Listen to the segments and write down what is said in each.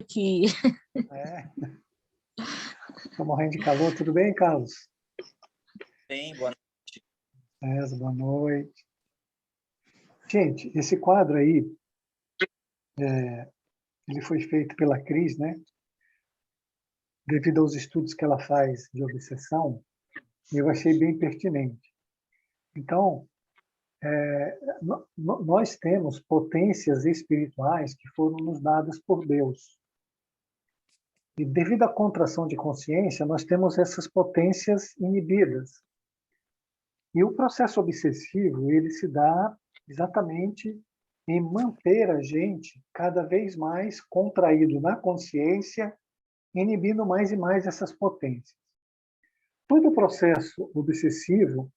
Que É, tô morrendo de calor. Tudo bem, Carlos? Bem, boa noite. Boa noite. Gente, esse quadro aí, ele foi feito pela Cris, né? Devido aos estudos que ela faz de obsessão, e eu achei bem pertinente. Então, nós temos potências espirituais que foram nos dadas por Deus. E devido à contração de consciência, nós temos essas potências inibidas. E o processo obsessivo, ele se dá exatamente em manter a gente cada vez mais contraído na consciência, inibindo mais e mais essas potências. Todo o processo obsessivo,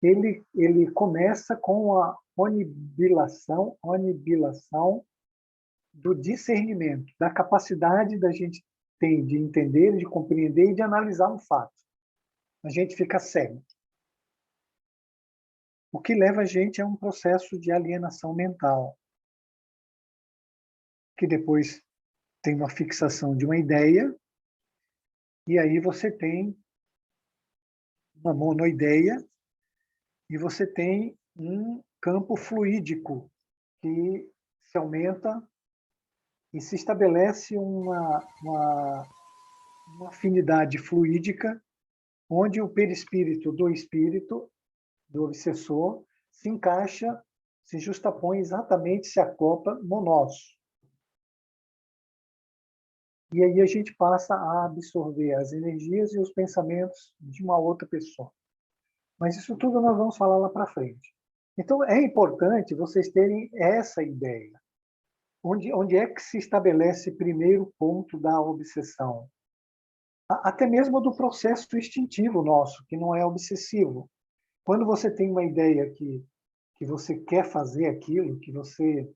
ele começa com a onibilação do discernimento, da capacidade da gente ter de entender, de compreender e de analisar um fato. A gente fica cego. O que leva a gente a um processo de alienação mental, que depois tem uma fixação de uma ideia, e aí você tem uma monoideia, e você tem um campo fluídico que se aumenta e se estabelece uma afinidade fluídica, onde o perispírito do espírito, do obsessor, se encaixa, se justapõe exatamente, se acopla no nosso. E aí a gente passa a absorver as energias e os pensamentos de uma outra pessoa. Mas isso tudo nós vamos falar lá para frente. Então, é importante vocês terem essa ideia. Onde é que se estabelece o primeiro ponto da obsessão? Até mesmo do processo instintivo nosso, que não é obsessivo. Quando você tem uma ideia que você quer fazer aquilo, que você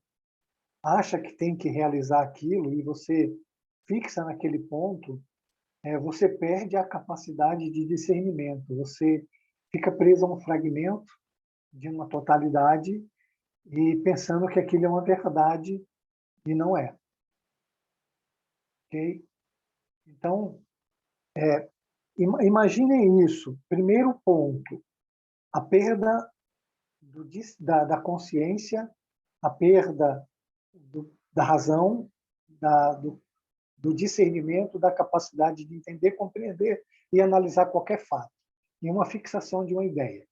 acha que tem que realizar aquilo, e você fixa naquele ponto, você perde a capacidade de discernimento. Você fica preso a um fragmento de uma totalidade e pensando que aquilo é uma verdade e não é. Ok? Então, imaginem isso. Primeiro ponto, a perda da consciência, a perda da razão, do discernimento, da capacidade de entender, compreender e analisar qualquer fato, e uma fixação de uma ideia.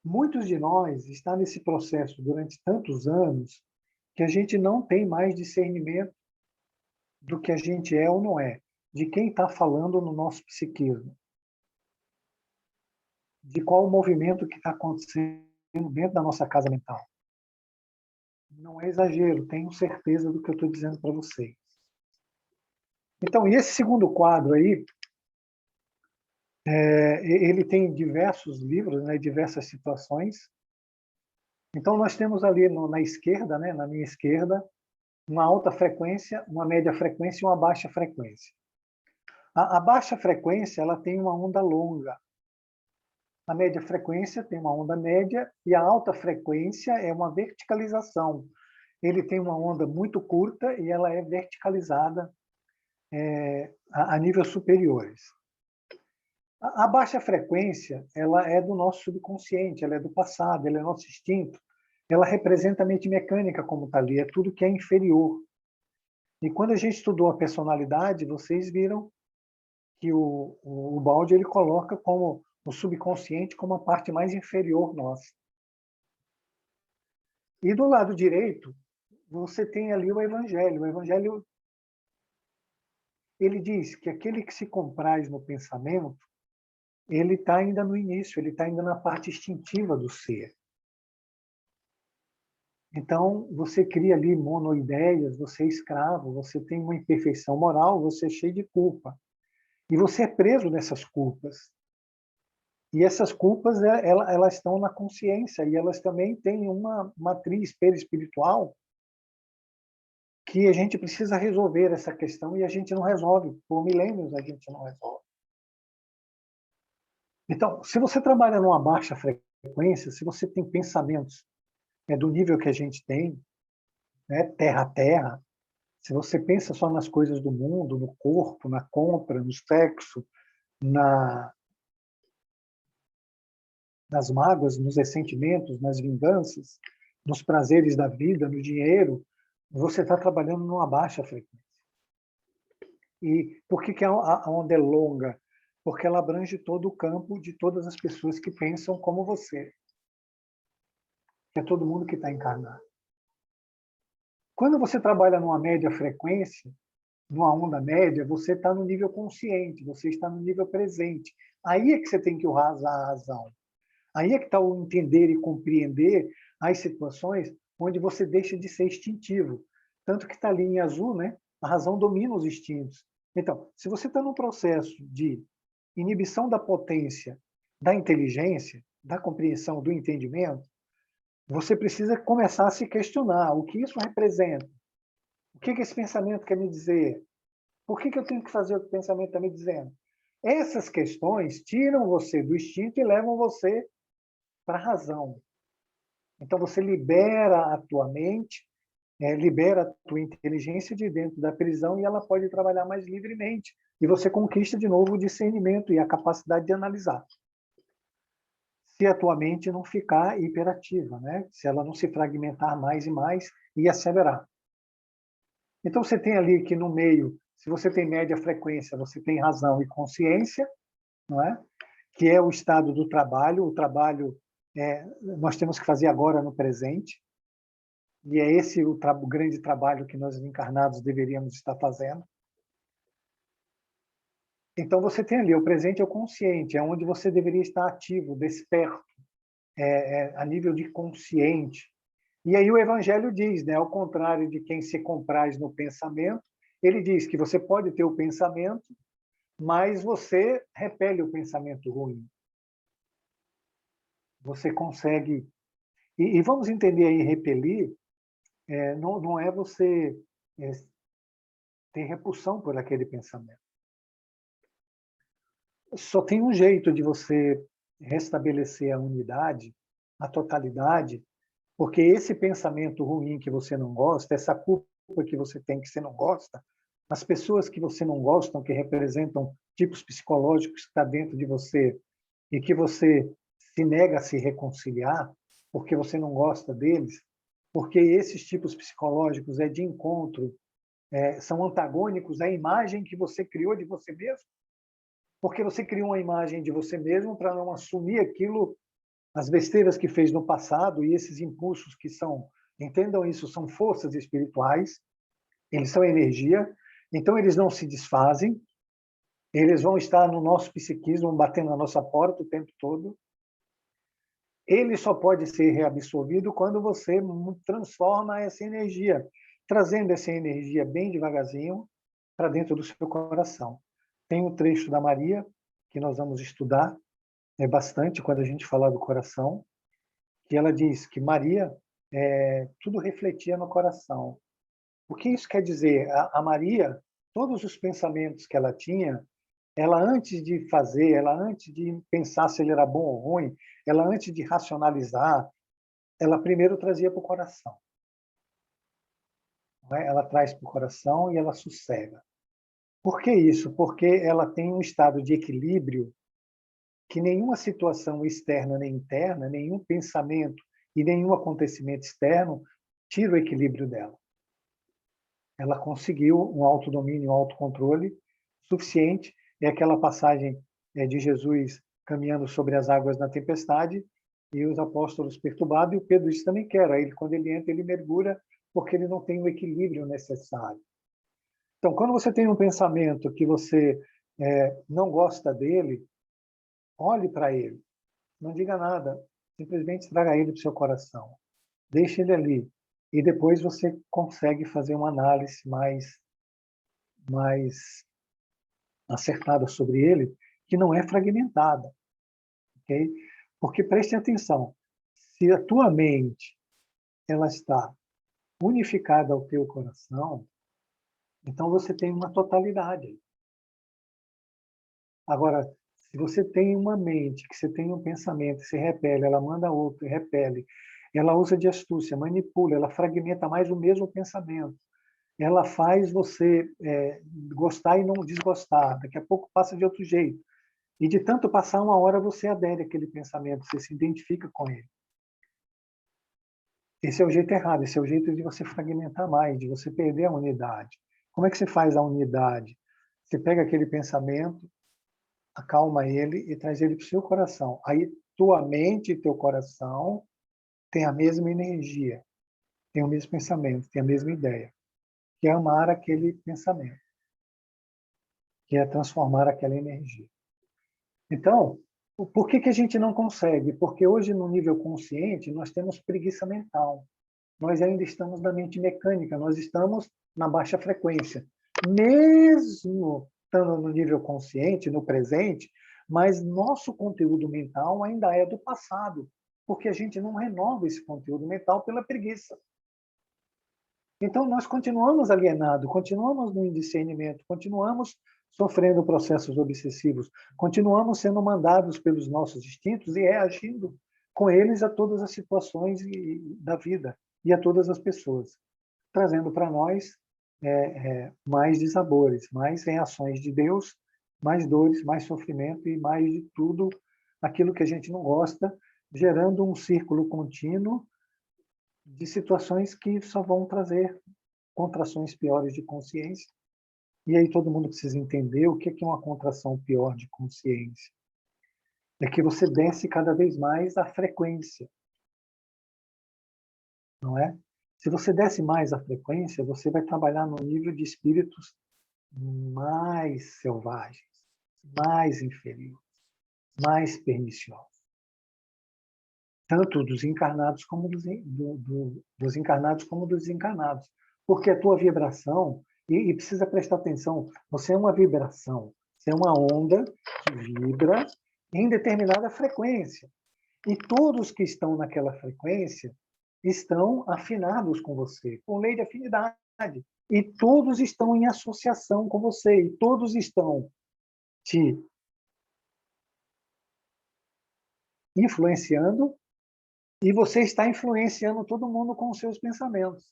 Muitos de nós estão nesse processo durante tantos anos que a gente não tem mais discernimento do que a gente é ou não é, de quem está falando no nosso psiquismo, de qual o movimento que está acontecendo dentro da nossa casa mental. Não é exagero, tenho certeza do que eu estou dizendo para vocês. Então, e esse segundo quadro aí, ele tem diversos livros, né, diversas situações. Então, nós temos ali na esquerda, né, na minha esquerda, uma alta frequência, uma média frequência e uma baixa frequência. A baixa frequência ela tem uma onda longa. A média frequência tem uma onda média e a alta frequência é uma verticalização. Ele tem uma onda muito curta e ela é verticalizada a níveis superiores. A baixa frequência ela é do nosso subconsciente, ela é do passado, ela é nosso instinto. Ela representa a mente mecânica como está ali, é tudo que é inferior. E quando a gente estudou a personalidade, vocês viram que o Baldi ele coloca como o subconsciente como a parte mais inferior nossa. E do lado direito, você tem ali o Evangelho. O Evangelho ele diz que aquele que se compraz no pensamento, ele está ainda no início, ele está ainda na parte instintiva do ser. Então, você cria ali monoideias, você é escravo, você tem uma imperfeição moral, você é cheio de culpa. E você é preso nessas culpas. E essas culpas, elas estão na consciência, e elas também têm uma matriz perispiritual que a gente precisa resolver essa questão, e a gente não resolve. Por milênios a gente não resolve. Então, se você trabalha numa baixa frequência, se você tem pensamentos do nível que a gente tem, né, terra a terra, Se você pensa só nas coisas do mundo, no corpo, na compra, no sexo, nas mágoas, nos ressentimentos, nas vinganças, nos prazeres da vida, no dinheiro, você está trabalhando numa baixa frequência. E por que a onda é longa? Porque ela abrange todo o campo de todas as pessoas que pensam como você. Que é todo mundo que está encarnado. Quando você trabalha numa média frequência, numa onda média, você está no nível consciente, você está no nível presente. Aí é que você tem que usar a razão. Aí é que está o entender e compreender as situações onde você deixa de ser instintivo. Tanto que está ali em azul, né? A razão domina os instintos. Então, se você está num processo de inibição da potência, da inteligência, da compreensão, do entendimento, você precisa começar a se questionar o que isso representa. O que esse pensamento quer me dizer? Por que eu tenho que fazer o que o pensamento está me dizendo? Essas questões tiram você do instinto e levam você para a razão. Então, você libera a tua mente, libera a tua inteligência de dentro da prisão e ela pode trabalhar mais livremente. E você conquista de novo o discernimento e a capacidade de analisar. Se a tua mente não ficar hiperativa, né? Se ela não se fragmentar mais e mais e acelerar. Então, você tem ali que no meio, se você tem média frequência, você tem razão e consciência, não é? Que é o estado do trabalho. O trabalho nós temos que fazer agora no presente. E é esse o grande trabalho que nós encarnados deveríamos estar fazendo. Então, você tem ali, o presente é o consciente, é onde você deveria estar ativo, desperto, a nível de consciente. E aí o Evangelho diz, né, ao contrário de quem se compraz no pensamento, ele diz que você pode ter o pensamento, mas você repele o pensamento ruim. Você consegue... E vamos entender aí, repelir, não é você ter repulsão por aquele pensamento. Só tem um jeito de você restabelecer a unidade, a totalidade, porque esse pensamento ruim que você não gosta, essa culpa que você tem que você não gosta, as pessoas que você não gosta, que representam tipos psicológicos que está dentro de você e que você se nega a se reconciliar porque você não gosta deles, porque esses tipos psicológicos de encontro, são antagônicos à imagem que você criou de você mesmo, porque você criou uma imagem de você mesmo para não assumir aquilo, as besteiras que fez no passado e esses impulsos que são, entendam isso, são forças espirituais, eles são energia, então eles não se desfazem, eles vão estar no nosso psiquismo, batendo na nossa porta o tempo todo. Ele só pode ser reabsorvido quando você transforma essa energia, trazendo essa energia bem devagarzinho para dentro do seu coração. Tem um trecho da Maria, que nós vamos estudar bastante quando a gente falar do coração, que ela diz que Maria, tudo refletia no coração. O que isso quer dizer? A Maria, todos os pensamentos que ela tinha, ela antes de fazer, ela antes de pensar se ele era bom ou ruim, ela antes de racionalizar, ela primeiro trazia para o coração. Não é? Ela traz para o coração e ela sossega. Por que isso? Porque ela tem um estado de equilíbrio que nenhuma situação externa nem interna, nenhum pensamento e nenhum acontecimento externo tira o equilíbrio dela. Ela conseguiu um autodomínio, um autocontrole suficiente. É aquela passagem de Jesus caminhando sobre as águas na tempestade e os apóstolos perturbados, e o Pedro disse também quero. Aí, quando ele entra, ele mergulha porque ele não tem o equilíbrio necessário. Então, quando você tem um pensamento que você não gosta dele, olhe para ele. Não diga nada. Simplesmente traga ele para o seu coração. Deixe ele ali. E depois você consegue fazer uma análise mais acertada sobre ele, que não é fragmentada. Okay? Porque preste atenção, se a tua mente ela está unificada ao teu coração, então você tem uma totalidade. Agora, se você tem uma mente, que você tem um pensamento, se repele, ela manda outro e repele, ela usa de astúcia, manipula, ela fragmenta mais o mesmo pensamento. ela faz você gostar e não desgostar. Daqui a pouco passa de outro jeito. E de tanto passar uma hora, você adere àquele pensamento, você se identifica com ele. Esse é o jeito errado, esse é o jeito de você fragmentar mais, de você perder a unidade. Como é que você faz a unidade? Você pega aquele pensamento, acalma ele e traz ele para o seu coração. Aí tua mente e teu coração têm a mesma energia, têm o mesmo pensamento, têm a mesma ideia, que é amar aquele pensamento, que é transformar aquela energia. Então, por que a gente não consegue? Porque hoje, no nível consciente, nós temos preguiça mental. Nós ainda estamos na mente mecânica, nós estamos na baixa frequência. Mesmo estando no nível consciente, no presente, mas nosso conteúdo mental ainda é do passado, porque a gente não renova esse conteúdo mental pela preguiça. Então, nós continuamos alienados, continuamos no indiscernimento, continuamos sofrendo processos obsessivos, continuamos sendo mandados pelos nossos instintos e reagindo com eles a todas as situações da vida e a todas as pessoas, trazendo para nós mais dissabores, mais reações de Deus, mais dores, mais sofrimento e mais de tudo aquilo que a gente não gosta, gerando um círculo contínuo de situações que só vão trazer contrações piores de consciência. E aí todo mundo precisa entender o que é uma contração pior de consciência. É que você desce cada vez mais a frequência, não é? Se você desce mais a frequência, você vai trabalhar no nível de espíritos mais selvagens, mais inferiores, mais perniciosos. Tanto dos encarnados como dos encarnados como dos desencarnados. Porque a tua vibração, e precisa prestar atenção, você é uma vibração, você é uma onda que vibra em determinada frequência. E todos que estão naquela frequência estão afinados com você, com lei de afinidade. E todos estão em associação com você, e todos estão te influenciando, e você está influenciando todo mundo com os seus pensamentos.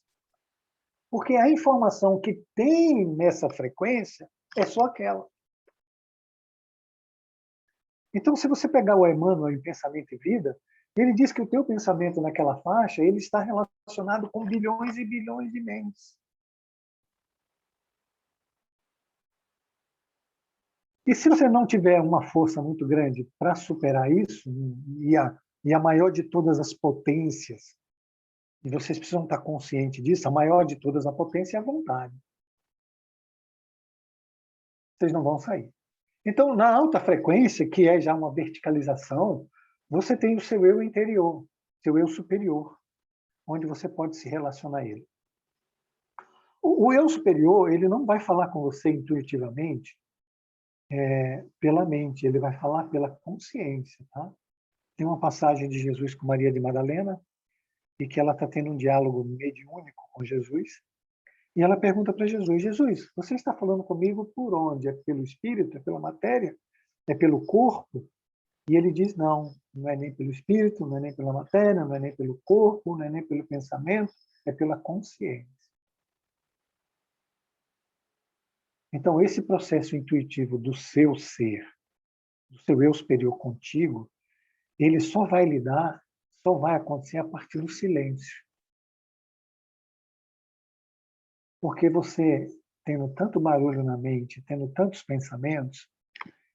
Porque a informação que tem nessa frequência é só aquela. Então, se você pegar o Emmanuel em Pensamento e Vida, ele diz que o teu pensamento naquela faixa ele está relacionado com bilhões e bilhões de mentes. E se você não tiver uma força muito grande para superar isso, e a maior de todas as potências, e vocês precisam estar conscientes disso, a maior de todas a potência é a vontade. Vocês não vão sair. Então, na alta frequência, que é já uma verticalização, você tem o seu eu interior, seu eu superior, onde você pode se relacionar a ele. O eu superior, ele não vai falar com você intuitivamente pela mente, ele vai falar pela consciência. Tá? Tem uma passagem de Jesus com Maria de Madalena, e que ela está tendo um diálogo mediúnico com Jesus, e ela pergunta para Jesus, Jesus, você está falando comigo por onde? É pelo espírito? É pela matéria? É pelo corpo? E ele diz, não, não é nem pelo espírito, não é nem pela matéria, não é nem pelo corpo, não é nem pelo pensamento, é pela consciência. Então, esse processo intuitivo do seu ser, do seu eu superior contigo, ele só vai lidar, só vai acontecer a partir do silêncio. Porque você, tendo tanto barulho na mente, tendo tantos pensamentos,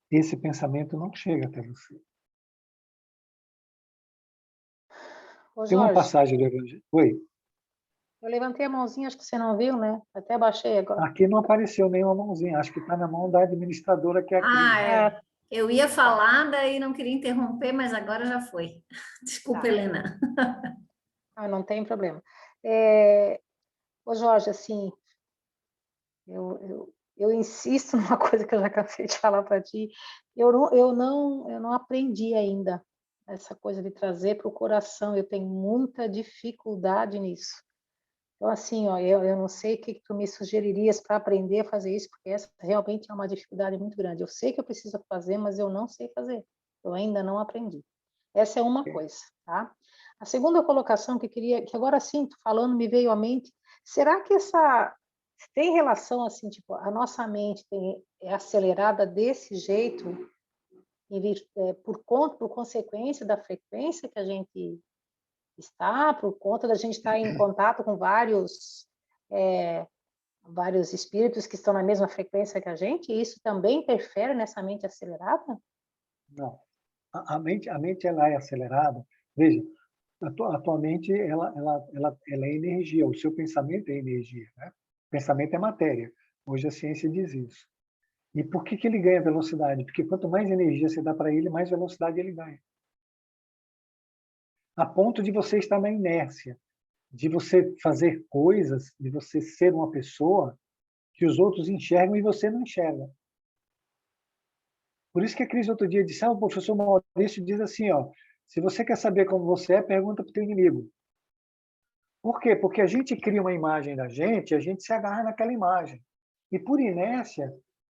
esse pensamento não chega até você. Ô, Tem uma Jorge, passagem do Evangelho. Oi. eu levantei a mãozinha, acho que você não viu, né? Até baixei agora. Aqui não apareceu nenhuma mãozinha. Acho que está na mão da administradora, que é a Cris. É, Eu ia falar, daí não queria interromper, mas agora já foi. Desculpa, tá. Helena. Não tem problema. Ô, Jorge, assim, eu insisto numa coisa que eu já cansei de falar para ti. Eu não aprendi ainda essa coisa de trazer para o coração. Eu tenho muita dificuldade nisso. Então, assim, ó, eu não sei o que tu me sugeririas para aprender a fazer isso, porque essa realmente é uma dificuldade muito grande. Eu sei que eu preciso fazer, mas eu não sei fazer. Eu ainda não aprendi. Essa é uma coisa, tá? A segunda colocação que agora sim, tu falando, me veio à mente, será que tem relação, assim, tipo, a nossa mente é acelerada desse jeito, por consequência da frequência que a gente está, por conta da gente estar em contato com vários espíritos que estão na mesma frequência que a gente, e isso também interfere nessa mente acelerada? Não. A mente ela é acelerada. Veja, a tua mente ela é energia, o seu pensamento é energia, né? Pensamento é matéria. Hoje a ciência diz isso. E por que ele ganha velocidade? Porque quanto mais energia você dá para ele, mais velocidade ele ganha. A ponto de você estar na inércia, de você fazer coisas, de você ser uma pessoa que os outros enxergam e você não enxerga. Por isso que a Cris outro dia disse, o professor Maurício diz assim, ó, se você quer saber como você é, pergunta para o teu inimigo. Por quê? Porque a gente cria uma imagem da gente e a gente se agarra naquela imagem. E por inércia,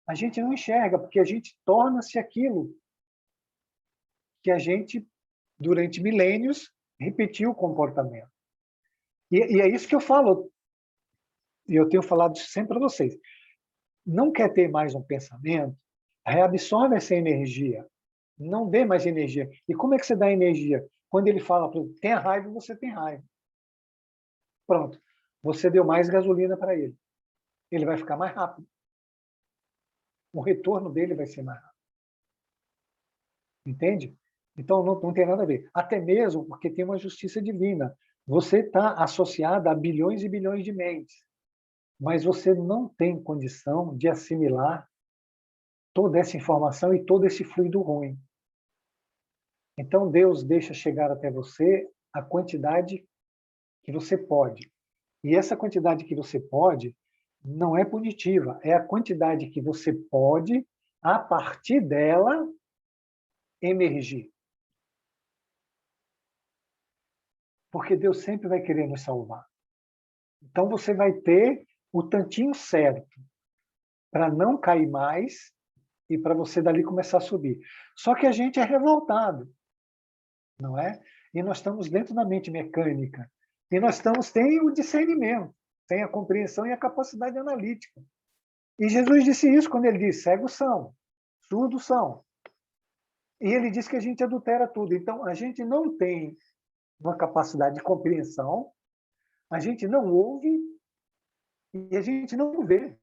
a gente não enxerga, porque a gente torna-se aquilo que a gente, durante milênios, repetiu o comportamento. E é isso que eu falo, e eu tenho falado sempre para vocês. Não quer ter mais um pensamento? Reabsorve essa energia. Não dê mais energia. E como é que você dá energia? Quando ele fala, tenha raiva, você tem raiva. Pronto. Você deu mais gasolina para ele. Ele vai ficar mais rápido. O retorno dele vai ser mais rápido. Entende? Então, não tem nada a ver. Até mesmo porque tem uma justiça divina. Você está associado a bilhões e bilhões de mentes, mas você não tem condição de assimilar toda essa informação e todo esse fluido ruim. Então, Deus deixa chegar até você a quantidade que você pode. E essa quantidade que você pode não é punitiva, é a quantidade que você pode, a partir dela, emergir. Porque Deus sempre vai querer nos salvar. Então, você vai ter o tantinho certo para não cair mais e para você dali começar a subir. Só que a gente é revoltado, não é? E nós estamos dentro da mente mecânica. E nós tem o discernimento, tem a compreensão e a capacidade analítica. E Jesus disse isso quando ele disse, cegos são, surdos são. E ele diz que a gente adultera tudo. Então, a gente não tem uma capacidade de compreensão, a gente não ouve e a gente não vê.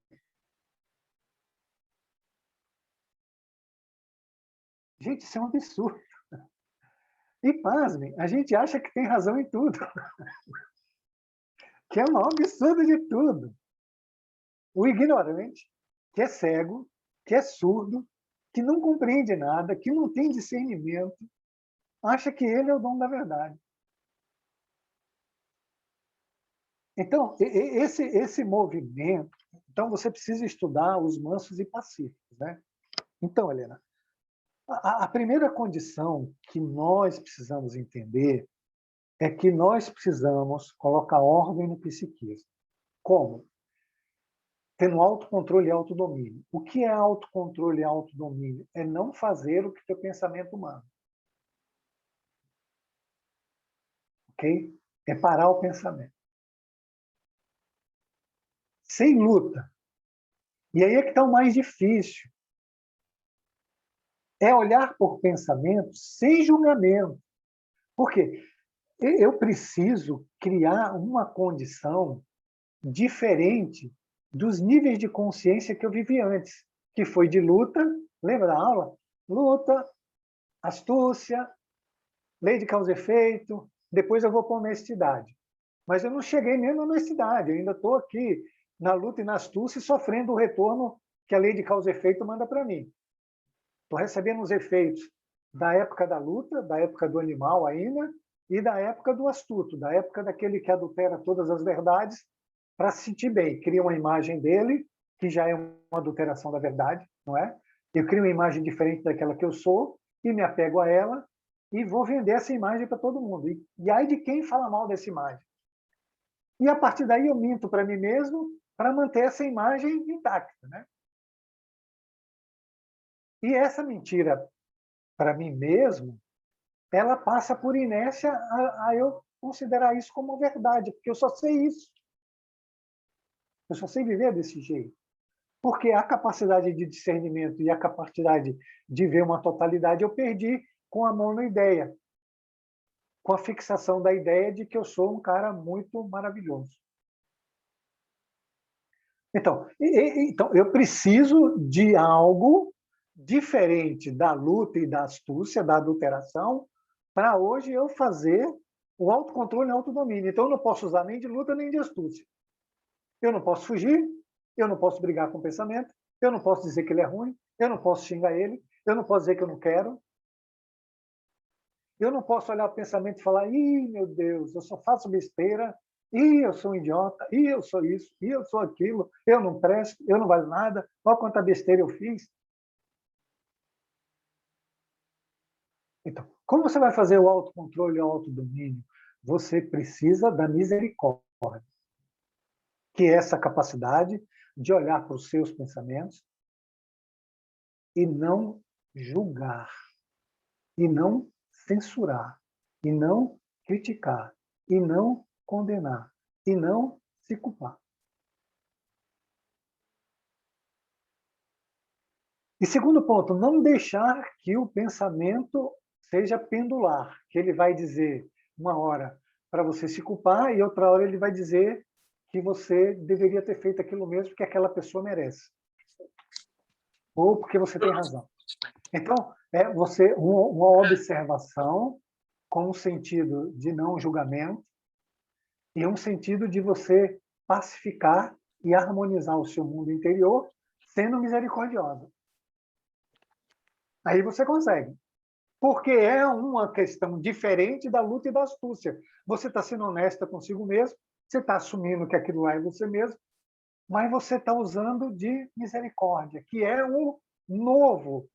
Gente, isso é um absurdo. E, pasmem, a gente acha que tem razão em tudo. Que é o maior absurdo de tudo. O ignorante, que é cego, que é surdo, que não compreende nada, que não tem discernimento, acha que ele é o dono da verdade. Então, esse movimento... Então, você precisa estudar os mansos e pacíficos, né? Então, Helena, a primeira condição que nós precisamos entender é que nós precisamos colocar ordem no psiquismo. Como? Tendo autocontrole e autodomínio. O que é autocontrole e autodomínio? É não fazer o que teu pensamento manda. Ok? É parar o pensamento. Sem luta. E aí é que está o mais difícil. É olhar por pensamento sem julgamento. Por quê? Eu preciso criar uma condição diferente dos níveis de consciência que eu vivi antes, que foi de luta, lembra da aula? Luta, astúcia, lei de causa e efeito, depois eu vou para a honestidade. Mas eu não cheguei nem na honestidade, eu ainda estou aqui na luta e na astúcia sofrendo o retorno que a lei de causa e efeito manda para mim. Estou recebendo os efeitos da época da luta, da época do animal ainda, e da época do astuto, da época daquele que adultera todas as verdades para se sentir bem. Cria uma imagem dele, que já é uma adulteração da verdade, não é? Eu crio uma imagem diferente daquela que eu sou e me apego a ela e vou vender essa imagem para todo mundo. E ai de quem fala mal dessa imagem. E a partir daí eu minto para mim mesmo para manter essa imagem intacta, né? E essa mentira para mim mesmo, ela passa por inércia a eu considerar isso como verdade, porque eu só sei isso. Eu só sei viver desse jeito. Porque a capacidade de discernimento e a capacidade de ver uma totalidade eu perdi com a mão na ideia, com a fixação da ideia de que eu sou um cara muito maravilhoso. Então eu preciso de algo diferente da luta e da astúcia, da adulteração, para hoje eu fazer o autocontrole e o autodomínio. Então eu não posso usar nem de luta nem de astúcia. Eu não posso fugir, eu não posso brigar com o pensamento, eu não posso dizer que ele é ruim, eu não posso xingar ele, eu não posso dizer que eu não quero. Eu não posso olhar o pensamento e falar: ih, meu Deus, eu só faço besteira, ih, eu sou um idiota, ih, eu sou isso, ih, eu sou aquilo, eu não presto, eu não valho nada, olha quanta besteira eu fiz. Então, como você vai fazer o autocontrole e o autodomínio? Você precisa da misericórdia, que é essa capacidade de olhar para os seus pensamentos e não julgar, e não censurar, e não criticar, e não condenar, e não se culpar. E segundo ponto, não deixar que o pensamento seja pendular, que ele vai dizer uma hora para você se culpar e outra hora ele vai dizer que você deveria ter feito aquilo mesmo que aquela pessoa merece. Ou porque você tem razão. Então, é você uma observação com um sentido de não julgamento e um sentido de você pacificar e harmonizar o seu mundo interior sendo misericordiosa. Aí você consegue. Porque é uma questão diferente da luta e da astúcia. Você está sendo honesta consigo mesmo, você está assumindo que aquilo lá é você mesmo, mas você está usando de misericórdia, que é um novo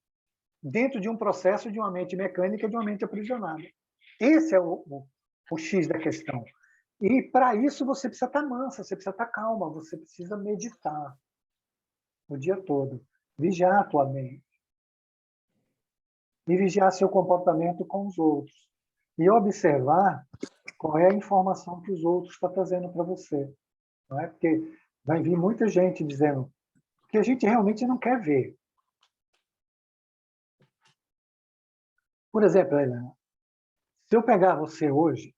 dentro de um processo de uma mente mecânica, de uma mente aprisionada. Esse é o X da questão. E, para isso, você precisa estar mansa, você precisa estar calma, você precisa meditar o dia todo, vigiar a tua mente e vigiar seu comportamento com os outros. E observar qual é a informação que os outros estão trazendo para você. Não é? Porque vai vir muita gente dizendo que a gente realmente não quer ver. Por exemplo, Helena, se eu pegar você hoje,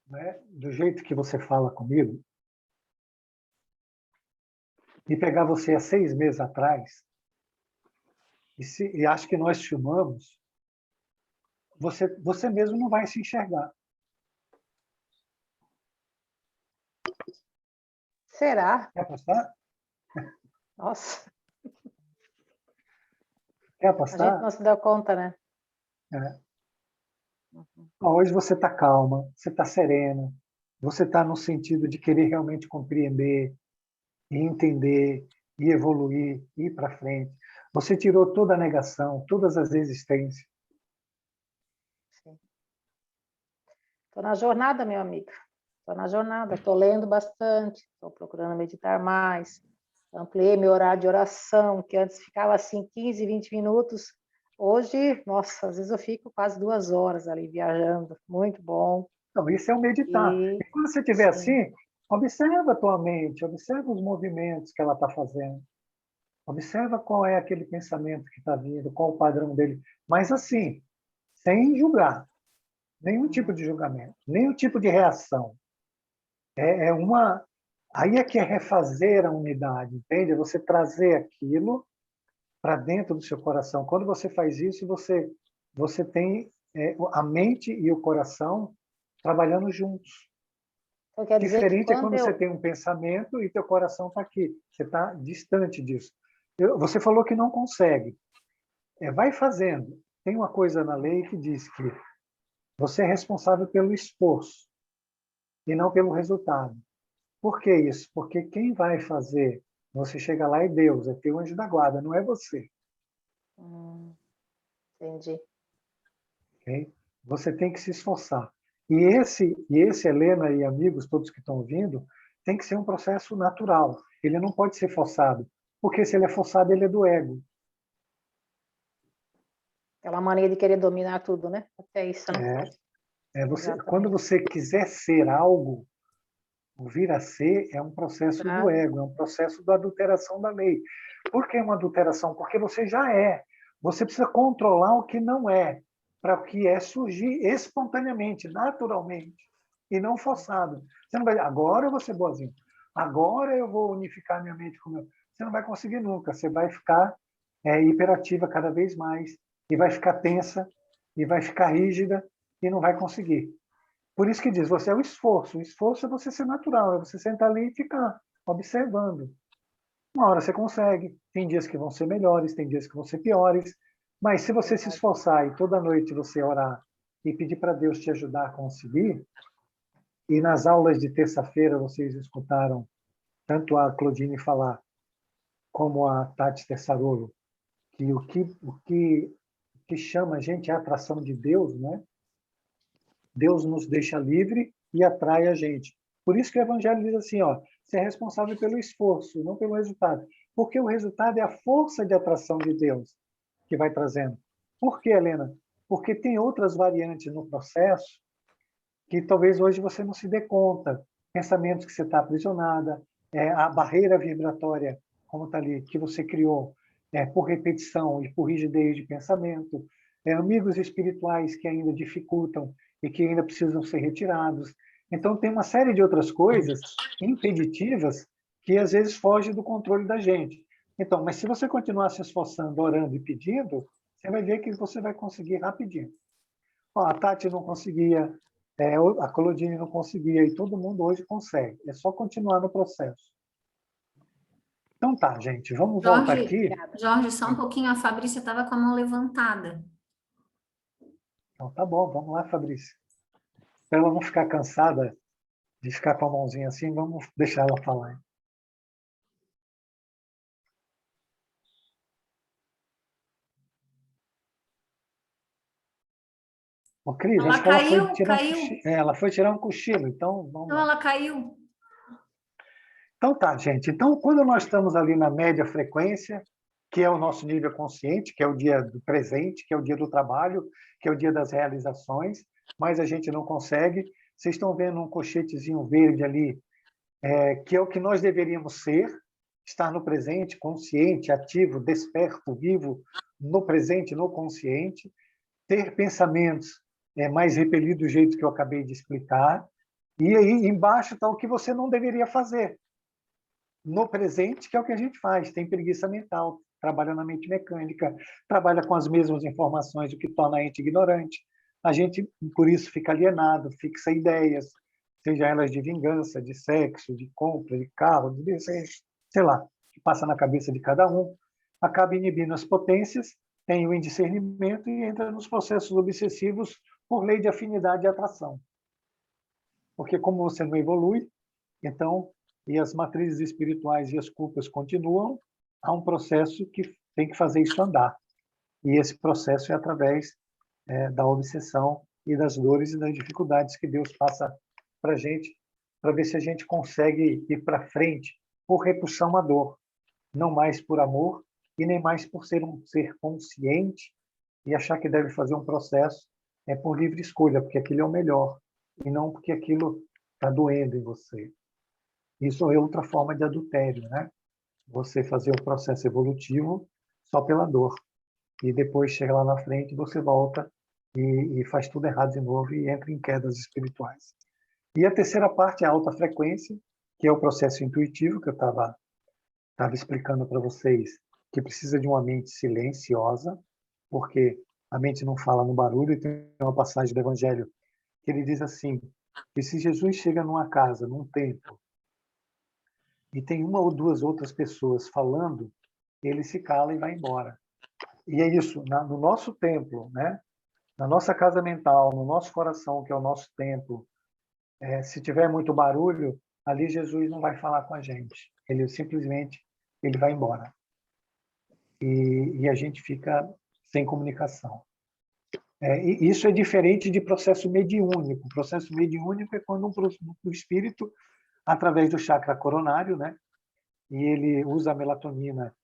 né, do jeito que você fala comigo, e pegar você há 6 meses atrás, e acho que nós filmamos, você mesmo não vai se enxergar. Será? Quer apostar? Nossa, Quer a gente apostar? não se dá conta, né? É. Hoje você está calma, você está serena, você está no sentido de querer realmente compreender, e entender, e evoluir, e ir para frente. Você tirou toda a negação, todas as existências. Estou na jornada, meu amigo. Estou na jornada. Estou lendo bastante, estou procurando meditar mais. Ampliei meu horário de oração, que antes ficava assim 15, 20 minutos. Hoje, nossa, às vezes eu fico quase 2 horas ali viajando. Muito bom. Então, isso é o meditar. E, E quando você estiver sim, assim, observa a tua mente, observa os movimentos que ela está fazendo. Observa qual é aquele pensamento que está vindo, qual o padrão dele. Mas assim, sem julgar. Nenhum tipo de julgamento, nenhum tipo de reação. É uma... Aí é que é refazer a unidade, entende? É você trazer aquilo para dentro do seu coração. Quando você faz isso, você tem a mente e o coração trabalhando juntos. então quer dizer que Diferente é quando quando você eu... tem um pensamento e teu coração está aqui. Você está distante disso. Você falou que não consegue. Vai fazendo. Tem uma coisa na lei que diz que você é responsável pelo esforço e não pelo resultado. Por que isso? Porque quem vai fazer você chegar lá é Deus, é teu anjo da guarda, não é você. Entendi. Okay? Você tem que se esforçar. E esse, Helena e amigos, todos que estão ouvindo, tem que ser um processo natural. Ele não pode ser forçado, porque se ele é forçado, ele é do ego. Aquela mania de querer dominar tudo, né? Até isso, né? Quando Exatamente. você quiser ser algo, O vir a ser é um processo do ego, é um processo da adulteração da lei. Por que uma adulteração? Porque você já é. Você precisa controlar o que não é, para o que é surgir espontaneamente, naturalmente, e não forçado. Você não vai dizer, agora eu vou ser boazinho, agora eu vou unificar minha mente com o meu. Você não vai conseguir nunca. Você vai ficar hiperativa cada vez mais, e vai ficar tensa, e vai ficar rígida, e não vai conseguir. Por isso que diz, você é o esforço. O esforço é você ser natural, é você sentar ali e ficar observando. Uma hora você consegue, tem dias que vão ser melhores, tem dias que vão ser piores, mas se você se esforçar e toda noite você orar e pedir para Deus te ajudar a conseguir, e nas aulas de terça-feira vocês escutaram tanto a Claudine falar como a Tati Tessarolo, que o que chama a gente é a atração de Deus, né? Deus nos deixa livre e atrai a gente. Por isso que o Evangelho diz assim, ó, você é responsável pelo esforço, não pelo resultado. Porque o resultado é a força de atração de Deus que vai trazendo. Por quê, Helena? Porque tem outras variantes no processo que talvez hoje você não se dê conta. Pensamentos que você está aprisionada, a barreira vibratória, como está ali, que você criou por repetição e por rigidez de pensamento, amigos espirituais que ainda dificultam e que ainda precisam ser retirados. Então, tem uma série de outras coisas impeditivas que às vezes fogem do controle da gente. Então, mas se você continuar se esforçando, orando e pedindo, você vai ver que você vai conseguir rapidinho. Ó, a Tati não conseguia, a Claudine não conseguia, e todo mundo hoje consegue. É só continuar no processo. Então tá, gente, vamos voltar aqui. Jorge, só um pouquinho, a Fabrícia estava com a mão levantada. Então tá bom, vamos lá, Fabrícia. Para ela não ficar cansada de ficar com a mãozinha assim, vamos deixar ela falar. Ô, Cris, Ela acho que ela caiu, foi tirar caiu. ela foi tirar um cochilo, então vamos Então lá. ela caiu. Então tá, gente. Então, quando nós estamos ali na média frequência, que é o nosso nível consciente, que é o dia do presente, que é o dia do trabalho, que é o dia das realizações, mas a gente não consegue. Vocês estão vendo um colchetezinho verde ali, que é o que nós deveríamos ser, estar no presente, consciente, ativo, desperto, vivo, no presente, no consciente, ter pensamentos mais repelidos do jeito que eu acabei de explicar, e aí embaixo está o que você não deveria fazer. No presente, que é o que a gente faz, tem preguiça mental, trabalha na mente mecânica, trabalha com as mesmas informações, o que torna a gente ignorante. A gente, por isso, fica alienado, fixa ideias, seja elas de vingança, de sexo, de compra, de carro, de desejo, sei lá, que passa na cabeça de cada um, acaba inibindo as potências, tem o indiscernimento e entra nos processos obsessivos por lei de afinidade e atração. Porque como você não evolui, então, e as matrizes espirituais e as culpas continuam, há um processo que tem que fazer isso andar. E esse processo é através da obsessão e das dores e das dificuldades que Deus passa para a gente, para ver se a gente consegue ir para frente por repulsão à dor, não mais por amor e nem mais por ser um ser consciente e achar que deve fazer um processo por livre escolha, porque aquilo é o melhor, e não porque aquilo está doendo em você. Isso é outra forma de adultério, né? Você fazer o processo evolutivo só pela dor. E depois chega lá na frente, você volta e faz tudo errado de novo e entra em quedas espirituais. E a terceira parte é a alta frequência, que é o processo intuitivo, que eu estava explicando para vocês, que precisa de uma mente silenciosa, porque a mente não fala no barulho, e tem uma passagem do Evangelho que ele diz assim, que se Jesus chega numa casa, num templo, e tem uma ou duas outras pessoas falando, ele se cala e vai embora. E é isso, no nosso templo, né? Na nossa casa mental, no nosso coração, que é o nosso templo, se tiver muito barulho, ali Jesus não vai falar com a gente. Ele simplesmente vai embora. E a gente fica sem comunicação. E isso é diferente de processo mediúnico. O processo mediúnico é quando um espírito, através do chakra coronário, né? E ele usa a melatonina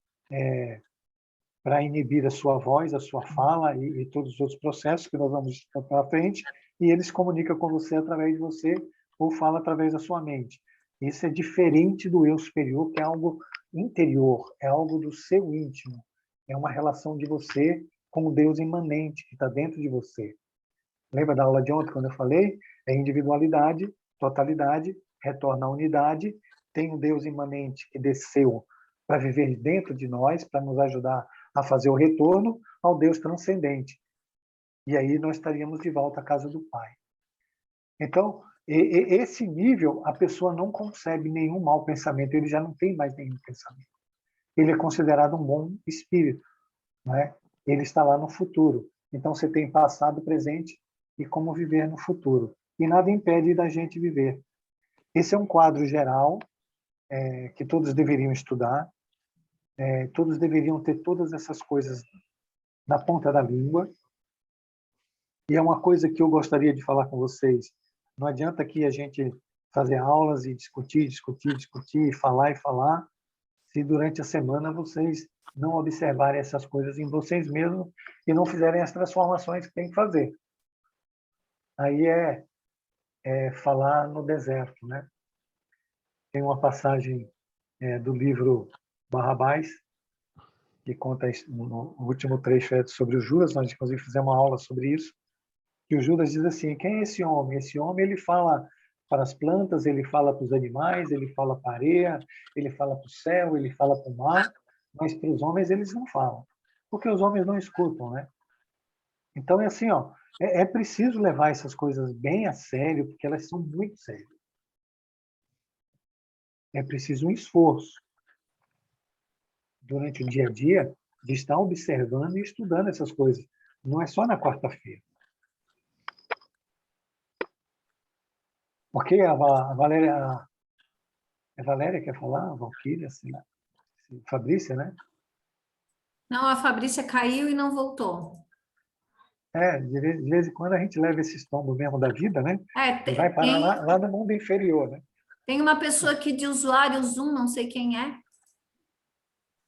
para inibir a sua voz, a sua fala e todos os outros processos que nós vamos para frente, e ele se comunica com você através de você ou fala através da sua mente. Isso é diferente do eu superior, que é algo interior, é algo do seu íntimo. É uma relação de você com o Deus imanente, que está dentro de você. Lembra da aula de ontem, quando eu falei? É individualidade, totalidade, retorna à unidade, tem um Deus imanente que desceu para viver dentro de nós, para nos ajudar a fazer o retorno ao Deus transcendente. E aí nós estaríamos de volta à casa do Pai. Então, esse nível, a pessoa não concebe nenhum mau pensamento, ele já não tem mais nenhum pensamento. Ele é considerado um bom espírito, né? Ele está lá no futuro. Então, você tem passado, presente e como viver no futuro. E nada impede da gente viver. Esse é um quadro geral que todos deveriam estudar, todos deveriam ter todas essas coisas na ponta da língua. E é uma coisa que eu gostaria de falar com vocês. Não adianta aqui a gente fazer aulas e discutir, e falar, se durante a semana vocês não observarem essas coisas em vocês mesmos e não fizerem as transformações que tem que fazer. Aí é falar no deserto, né? Tem uma passagem do livro Barrabás, que conta no último trecho sobre o Judas, nós inclusive fizemos uma aula sobre isso, que o Judas diz assim, quem é esse homem? Esse homem, ele fala para as plantas, ele fala para os animais, ele fala para a areia, ele fala para o céu, ele fala para o mar, mas para os homens eles não falam, porque os homens não escutam, né? Então é assim, ó, é preciso levar essas coisas bem a sério, porque elas são muito sérias. É preciso um esforço durante o dia a dia de estar observando e estudando essas coisas. Não é só na quarta-feira. Porque a Valéria quer falar? A Valquíria, assim, Fabrícia, né? Não, a Fabrícia caiu e não voltou. De vez em quando a gente leva esse tombo mesmo da vida, né? E vai parar Tem, lá no mundo inferior, né? tem uma pessoa aqui de usuário Zoom, não sei quem é,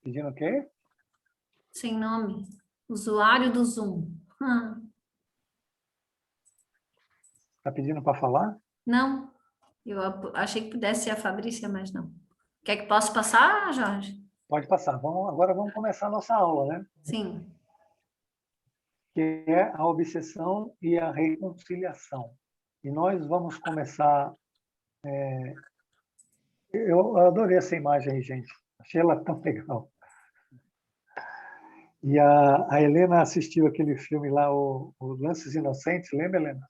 Pedindo o quê? sem nome. Usuário do Zoom. Está pedindo para falar? Não, eu achei que pudesse ser a Fabrícia, mas não. Quer que possa passar, Jorge? Pode passar. Agora vamos começar a nossa aula, né? Sim. Que é a obsessão e a reconciliação. E nós vamos começar... Eu adorei essa imagem aí, gente. Achei ela tão legal. E a Helena assistiu aquele filme lá, o Lances Inocentes, lembra, Helena?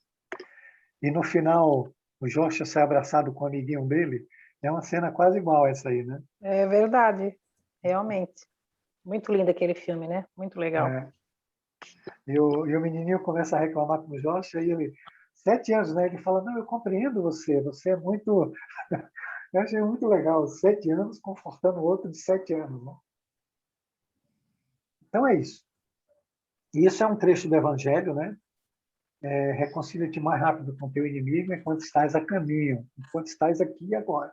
E no final, o Jorge sai abraçado com o amiguinho dele. É uma cena quase igual essa aí, né? É verdade, realmente. Muito lindo aquele filme, né? Muito legal. E o menininho começa a reclamar com o Jorge, aí ele, 7 anos, né? Ele fala, não, eu compreendo você é muito... Eu achei muito legal, 7 anos confortando o outro de 7 anos, né? Então é isso. E isso é um trecho do Evangelho, né? Reconcilia-te mais rápido com teu inimigo enquanto estás a caminho, enquanto estás aqui e agora,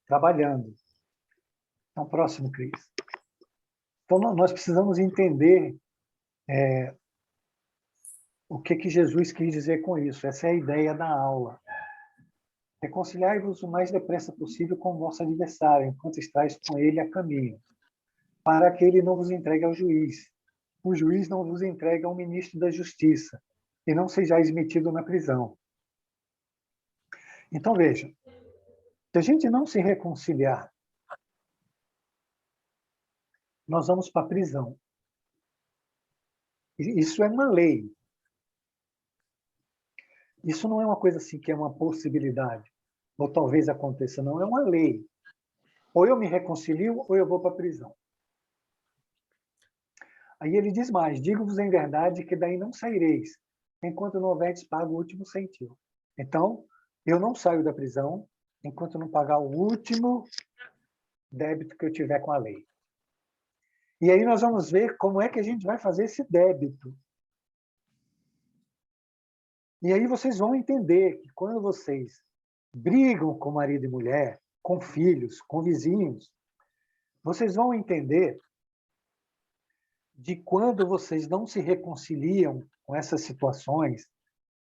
trabalhando. Então, próximo, Cris. Então, nós precisamos entender o que Jesus quis dizer com isso. Essa é a ideia da aula. Reconciliai-vos o mais depressa possível com o vosso adversário, enquanto estáis com ele a caminho, para que ele não vos entregue ao juiz. O juiz não vos entregue ao ministro da Justiça, e não sejais metido na prisão. Então, veja, se a gente não se reconciliar, nós vamos para a prisão. Isso é uma lei. Isso não é uma coisa assim que é uma possibilidade, ou talvez aconteça, não, é uma lei. Ou eu me reconcilio, ou eu vou para a prisão. Aí ele diz mais, digo-vos em verdade que daí não saireis, enquanto não houverdes pago o último centavo. Então, eu não saio da prisão enquanto não pagar o último débito que eu tiver com a lei. E aí nós vamos ver como é que a gente vai fazer esse débito. E aí vocês vão entender que quando vocês brigam com marido e mulher, com filhos, com vizinhos, vocês vão entender de quando vocês não se reconciliam com essas situações,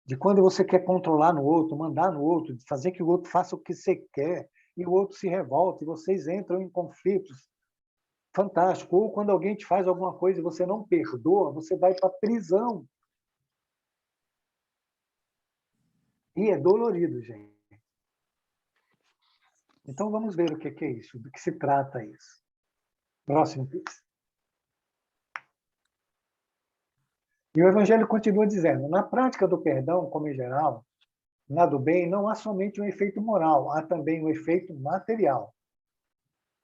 de quando você quer controlar no outro, mandar no outro, fazer que o outro faça o que você quer, e o outro se revolta, e vocês entram em conflitos. Fantástico. Ou quando alguém te faz alguma coisa e você não perdoa, você vai para a prisão. E é dolorido, gente. Então, vamos ver o que é isso, do que se trata isso. Próximo, please. E o Evangelho continua dizendo, na prática do perdão, como em geral, na do bem, não há somente um efeito moral, há também um efeito material.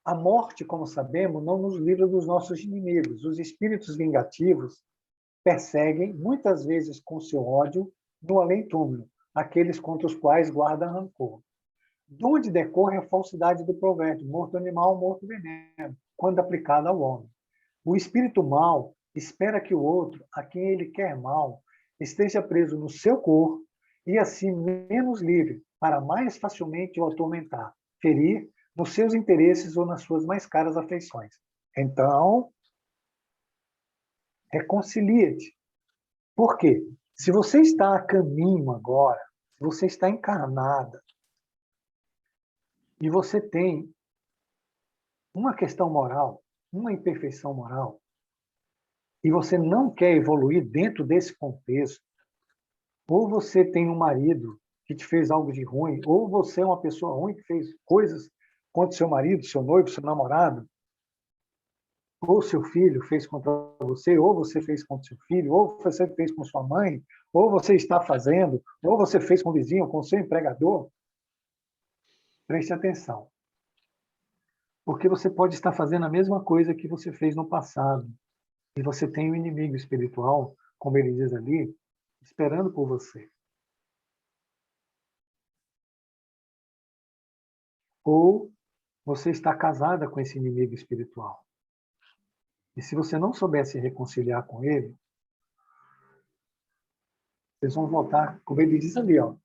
A morte, como sabemos, não nos livra dos nossos inimigos. Os espíritos vingativos perseguem, muitas vezes com seu ódio, no além-túmulo, aqueles contra os quais guardam rancor. De onde decorre a falsidade do provérbio, morto animal, morto veneno, quando aplicado ao homem. O espírito mau espera que o outro, a quem ele quer mal, esteja preso no seu corpo e assim menos livre, para mais facilmente o atormentar, ferir nos seus interesses ou nas suas mais caras afeições. Então, reconcilia-te. Por quê? Se você está a caminho agora, se você está encarnada, e você tem uma questão moral, uma imperfeição moral, e você não quer evoluir dentro desse contexto, ou você tem um marido que te fez algo de ruim, ou você é uma pessoa ruim que fez coisas contra seu marido, seu noivo, seu namorado, ou seu filho fez contra você, ou você fez contra seu filho, ou você fez com sua mãe, ou você está fazendo, ou você fez com o vizinho, com o seu empregador, preste atenção. Porque você pode estar fazendo a mesma coisa que você fez no passado. E você tem um inimigo espiritual, como ele diz ali, esperando por você. Ou você está casada com esse inimigo espiritual. E se você não souber se reconciliar com ele, vocês vão voltar, como ele diz ali, ó,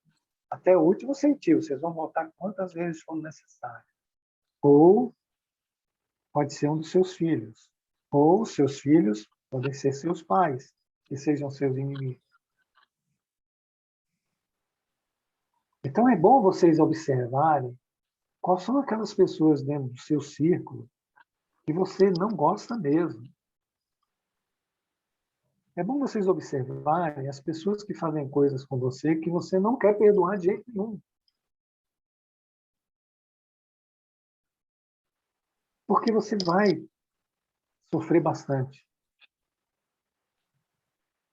até o último sentiu, vocês vão voltar quantas vezes for necessário. Ou pode ser um dos seus filhos. Ou seus filhos podem ser seus pais, que sejam seus inimigos. Então é bom vocês observarem quais são aquelas pessoas dentro do seu círculo que você não gosta mesmo. É bom vocês observarem as pessoas que fazem coisas com você que você não quer perdoar de jeito nenhum. Porque você vai sofrer bastante.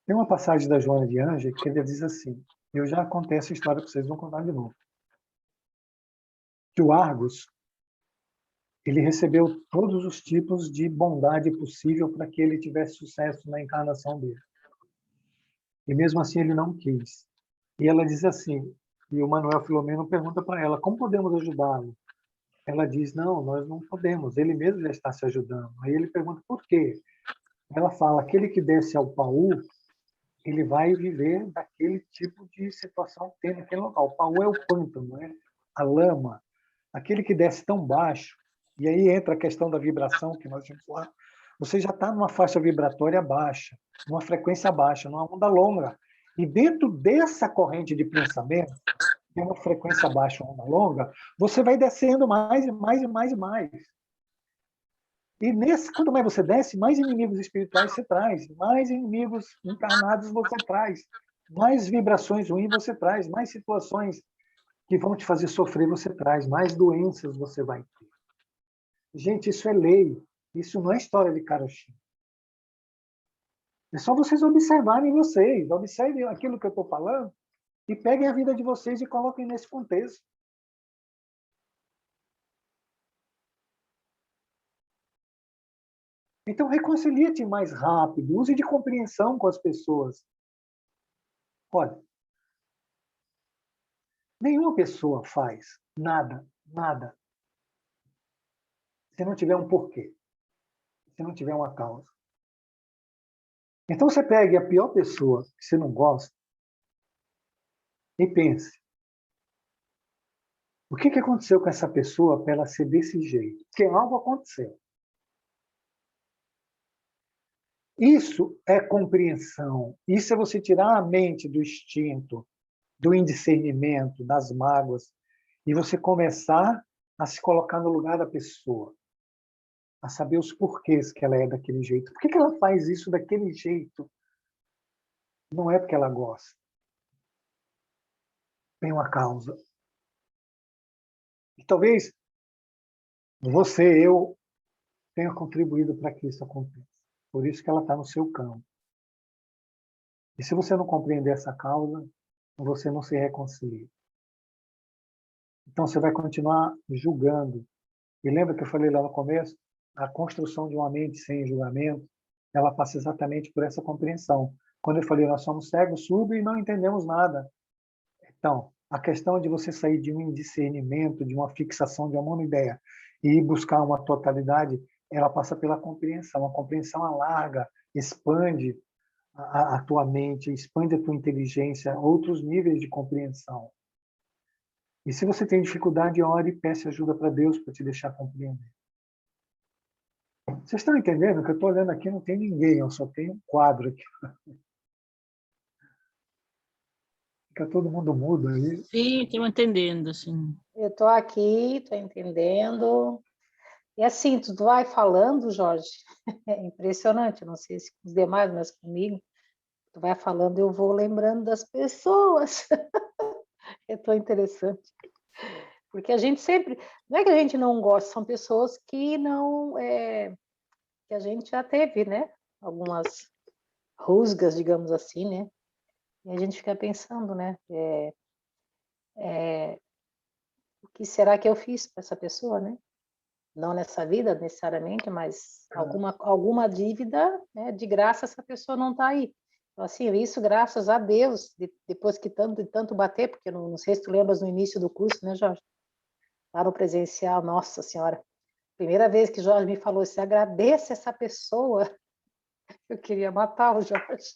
Tem uma passagem da Joana de Ângeles que ele diz assim, eu já contei essa história para vocês, vou contar de novo. Que o Argos, ele recebeu todos os tipos de bondade possível para que ele tivesse sucesso na encarnação dele. E mesmo assim ele não quis. E ela diz assim, e o Manuel Filomeno pergunta para ela, como podemos ajudá-lo? Ela diz, não, nós não podemos, ele mesmo já está se ajudando. Aí ele pergunta, por quê? Ela fala, aquele que desce ao Paú, ele vai viver daquele tipo de situação que tem naquele local. O Paú é o pântano, né? A lama. Aquele que desce tão baixo, e aí entra a questão da vibração que nós vimos lá, você já está numa faixa vibratória baixa, numa frequência baixa, numa onda longa. E dentro dessa corrente de pensamento, que é uma frequência baixa, uma onda longa, você vai descendo mais e mais e mais e mais. E quanto mais você desce, mais inimigos espirituais você traz, mais inimigos encarnados você traz, mais vibrações ruins você traz, mais situações que vão te fazer sofrer você traz, mais doenças você vai ter. Gente, isso é lei. Isso não é história de carochinha. É só vocês observarem vocês. Observem aquilo que eu estou falando e peguem a vida de vocês e coloquem nesse contexto. Então, reconcilie-te mais rápido. Use de compreensão com as pessoas. Olha, nenhuma pessoa faz nada, nada, se não tiver um porquê, se não tiver uma causa. Então, você pegue a pior pessoa que você não gosta e pense, o que aconteceu com essa pessoa para ela ser desse jeito? Porque algo aconteceu. Isso é compreensão. Isso é você tirar a mente do instinto, do indiscernimento, das mágoas, e você começar a se colocar no lugar da pessoa, a saber os porquês que ela é daquele jeito. Por que ela faz isso daquele jeito? Não é porque ela gosta. Tem uma causa. E talvez você, eu, tenha contribuído para que isso aconteça. Por isso que ela está no seu campo. E se você não compreender essa causa, você não se reconcilia. Então você vai continuar julgando. E lembra que eu falei lá no começo? A construção de uma mente sem julgamento, ela passa exatamente por essa compreensão. Quando eu falei, nós somos cegos, surdos e não entendemos nada. Então, a questão de você sair de um indiscernimento, de uma fixação de uma monoideia e ir buscar uma totalidade, ela passa pela compreensão. A compreensão alarga, expande a tua mente, expande a tua inteligência, outros níveis de compreensão. E se você tem dificuldade, ore e peça ajuda para Deus para te deixar compreender. Vocês estão entendendo que eu estou olhando aqui, não tem ninguém, eu só tenho um quadro aqui. Fica todo mundo mudo aí. Sim, estou entendendo, sim. Eu estou aqui, estou entendendo. E assim, tu vai falando, Jorge, é impressionante, não sei se com os demais, mas comigo, tu vai falando, eu vou lembrando das pessoas. É tão interessante. Porque a gente sempre, não é que a gente não gosta, são pessoas que não, que a gente já teve, né? Algumas rusgas, digamos assim, né? E a gente fica pensando, né? O que será que eu fiz para essa pessoa, né? Não nessa vida necessariamente, mas alguma dívida, né? De graça essa pessoa não está aí. Então, assim, isso graças a Deus, depois que tanto bater, porque não sei se tu lembras no início do curso, né, Jorge? Lá no presencial, nossa senhora, primeira vez que Jorge me falou assim, agradeça essa pessoa, eu queria matar o Jorge.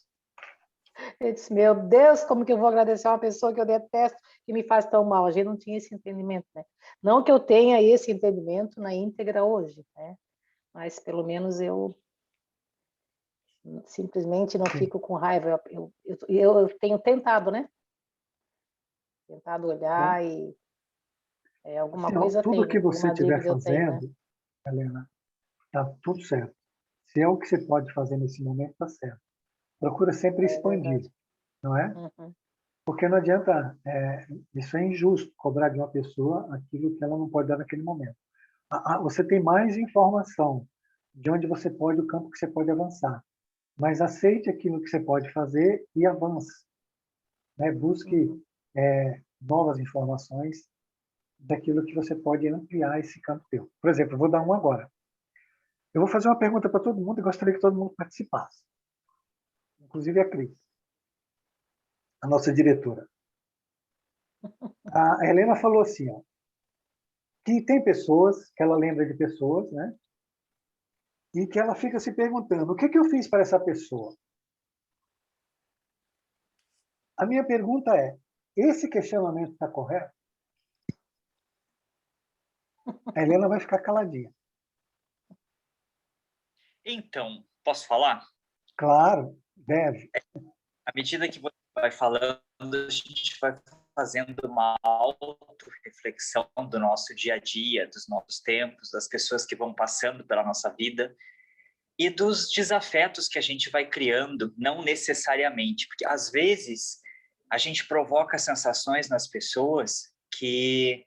Eu disse, meu Deus, como que eu vou agradecer uma pessoa que eu detesto, que me faz tão mal? A gente não tinha esse entendimento, né? Não que eu tenha esse entendimento na íntegra hoje, né? Mas pelo menos eu simplesmente não fico com raiva. Eu tenho tentado, né? Tentado olhar e alguma Assim, coisa tudo tem, que você alguma estiver dívida eu tenho, né? fazendo, Helena, está tudo certo. Se é o que você pode fazer nesse momento, está certo. Procura sempre expandir, Verdade. não é? Uhum. Porque não adianta, isso é injusto, cobrar de uma pessoa aquilo que ela não pode dar naquele momento. Você tem mais informação de onde você pode, o campo que você pode avançar. Mas aceite aquilo que você pode fazer e avance. Né? Busque novas informações daquilo que você pode ampliar esse campo teu. Por exemplo, eu vou dar um agora. Eu vou fazer uma pergunta para todo mundo e gostaria que todo mundo participasse. Inclusive a Cris, a nossa diretora. A Helena falou assim, ó, que tem pessoas, que ela lembra de pessoas, né? E que ela fica se perguntando, o que eu fiz para essa pessoa? A minha pergunta é, esse questionamento está correto? A Helena vai ficar caladinha. Então, posso falar? Claro, deve. À medida que você vai falando, a gente vai fazendo uma auto-reflexão do nosso dia a dia, dos nossos tempos, das pessoas que vão passando pela nossa vida e dos desafetos que a gente vai criando, não necessariamente, porque às vezes a gente provoca sensações nas pessoas que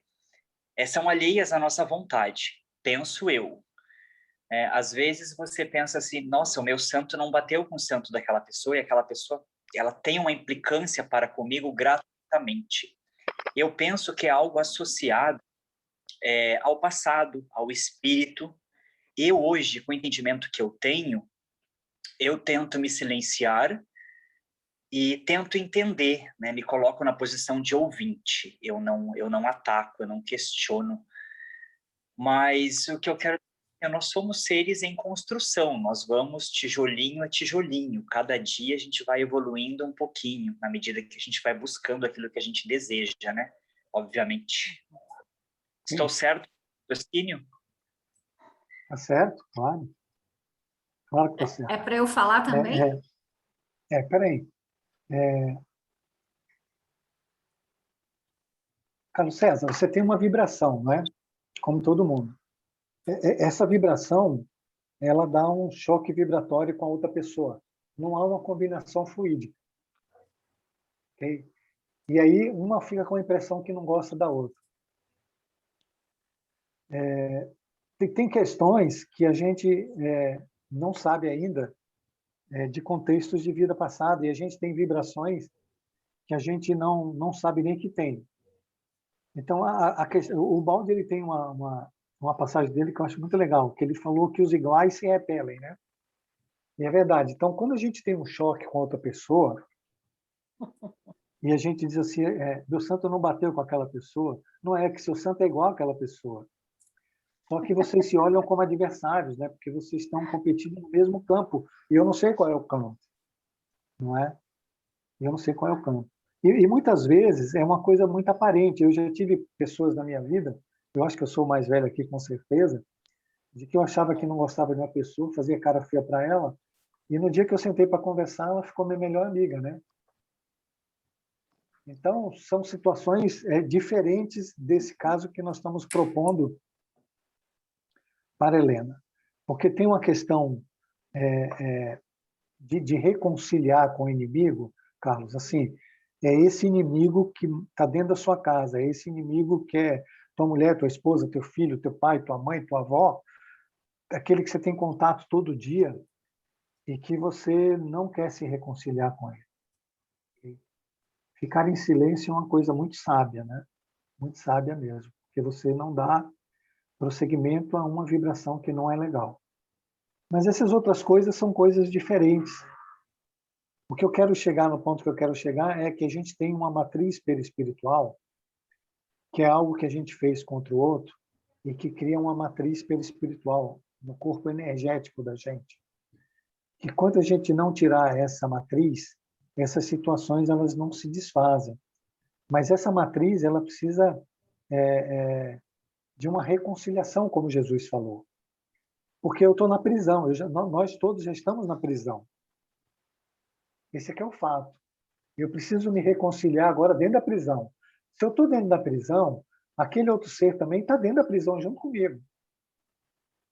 são alheias à nossa vontade, penso eu. Às vezes você pensa assim, nossa, o meu santo não bateu com o santo daquela pessoa, e aquela pessoa ela tem uma implicância para comigo gratuitamente. Eu penso que é algo associado ao passado, ao espírito. Eu hoje, com o entendimento que eu tenho, eu tento me silenciar e tento entender, né? Me coloco na posição de ouvinte. Eu não ataco, eu não questiono. Mas o que eu quero dizer é que nós somos seres em construção, nós vamos tijolinho a tijolinho. Cada dia a gente vai evoluindo um pouquinho, na medida que a gente vai buscando aquilo que a gente deseja, né? Obviamente. Sim. Estou certo, raciocínio? Tá certo? Claro. Claro que está certo. É para eu falar também? Peraí. Carlos César, você tem uma vibração, não é? como todo mundo. Essa vibração, ela dá um choque vibratório com a outra pessoa. Não há uma combinação fluídica. Okay? E aí uma fica com a impressão que não gosta da outra. Tem questões que a gente não sabe ainda de contextos de vida passada, e a gente tem vibrações que a gente não sabe nem que tem. Então, o Baldi ele tem uma passagem dele que eu acho muito legal, que ele falou que os iguais se repelem, né? E é verdade. Então, quando a gente tem um choque com outra pessoa, e a gente diz assim, meu santo não bateu com aquela pessoa, não é que seu santo é igual àquela pessoa. Só que vocês se olham como adversários, né? Porque vocês estão competindo no mesmo campo. E eu não sei qual é o campo, não é? Eu não sei qual é o campo. E muitas vezes é uma coisa muito aparente. Eu já tive pessoas na minha vida, eu acho que eu sou o mais velho aqui com certeza, de que eu achava que não gostava de uma pessoa, fazia cara feia para ela, e no dia que eu sentei para conversar, ela ficou minha melhor amiga, né? Então, são situações diferentes desse caso que nós estamos propondo para Helena. Porque tem uma questão de reconciliar com o inimigo, Carlos, assim, é esse inimigo que está dentro da sua casa, é esse inimigo que é tua mulher, tua esposa, teu filho, teu pai, tua mãe, tua avó, aquele que você tem contato todo dia e que você não quer se reconciliar com ele. Ficar em silêncio é uma coisa muito sábia, né? Muito sábia mesmo, porque você não dá prosseguimento a uma vibração que não é legal. Mas essas outras coisas são coisas diferentes. O que eu quero chegar, no ponto que eu quero chegar, é que a gente tem uma matriz perispiritual, que é algo que a gente fez contra o outro, e que cria uma matriz perispiritual no corpo energético da gente. E quando a gente não tirar essa matriz, essas situações elas não se desfazem. Mas essa matriz ela precisa de uma reconciliação, como Jesus falou. Porque eu estou na prisão, nós todos já estamos na prisão. Esse aqui é o fato. Eu preciso me reconciliar agora dentro da prisão. Se eu estou dentro da prisão, aquele outro ser também está dentro da prisão junto comigo.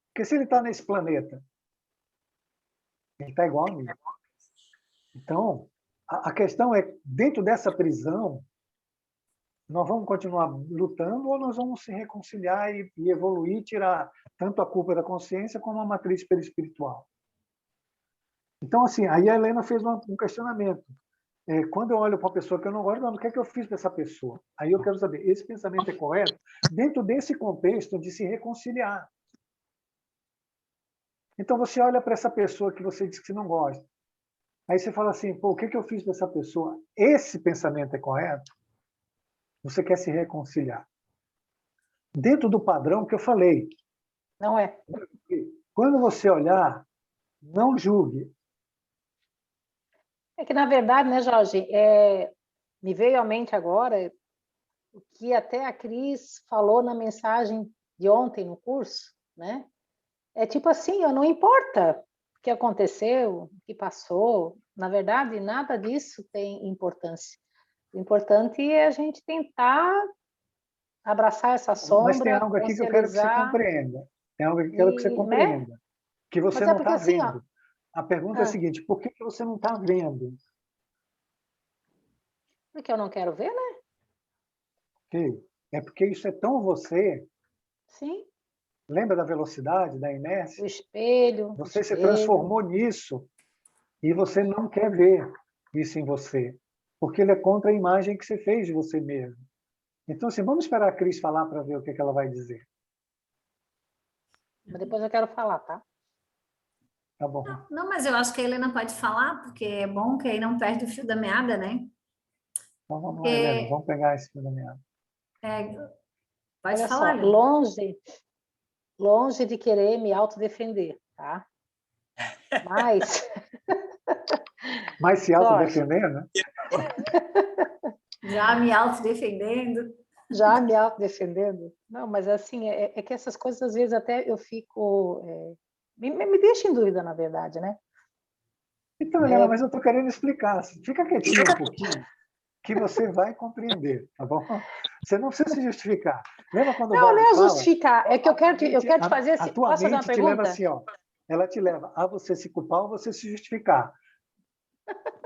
Porque se ele está nesse planeta, ele está igual a mim. Então, a questão é, dentro dessa prisão, nós vamos continuar lutando ou nós vamos se reconciliar e evoluir, tirar tanto a culpa da consciência como a matriz perispiritual. Então, assim, aí a Helena fez um questionamento. Quando eu olho para uma pessoa que eu não gosto, o que é que eu fiz para essa pessoa? Aí eu quero saber, esse pensamento é correto dentro desse contexto de se reconciliar. Então, você olha para essa pessoa que você diz que não gosta. Aí você fala assim, pô, o que eu fiz para essa pessoa? Esse pensamento é correto? Você quer se reconciliar. Dentro do padrão que eu falei. Não é. Quando você olhar, não julgue. É que, na verdade, né, Jorge, me veio à mente agora o que até a Cris falou na mensagem de ontem no curso, né? É tipo assim, não importa o que aconteceu, o que passou, na verdade, nada disso tem importância. O importante é a gente tentar abraçar essa sombra, mas tem algo aqui que eu quero que você compreenda. Tem algo que eu quero que você compreenda. Né? Que você não está vendo. Assim, a pergunta é a seguinte, por que você não está vendo? Porque eu não quero ver, né? Okay. É porque isso é tão você. Sim. Lembra da velocidade, da inércia? O espelho. Você se transformou nisso e você não quer ver isso em você, porque ele é contra a imagem que você fez de você mesmo. Então, assim, vamos esperar a Cris falar para ver o que ela vai dizer. Mas depois eu quero falar, tá? Tá bom. Não, mas eu acho que a Helena pode falar, porque é bom que aí não perde o fio da meada, né? Então, vamos lá, Helena, vamos pegar esse fio da meada. Pode olha falar, só, longe de querer me autodefender, tá? Mas se autodefender, né? Já me autodefendendo. Já me autodefendendo? Não, mas assim, é que essas coisas às vezes até eu fico... me deixa em dúvida, na verdade, né? Então, Helena, mas eu estou querendo explicar. Fica quietinho um pouquinho. que você vai compreender, tá bom? Você não precisa se justificar. Lembra quando o Não, Bob não é fala? justificar, é que eu quero te fazer A assim. tua Posso fazer uma mente te leva pergunta? assim, ó. Ela te leva a você se culpar ou você se justificar.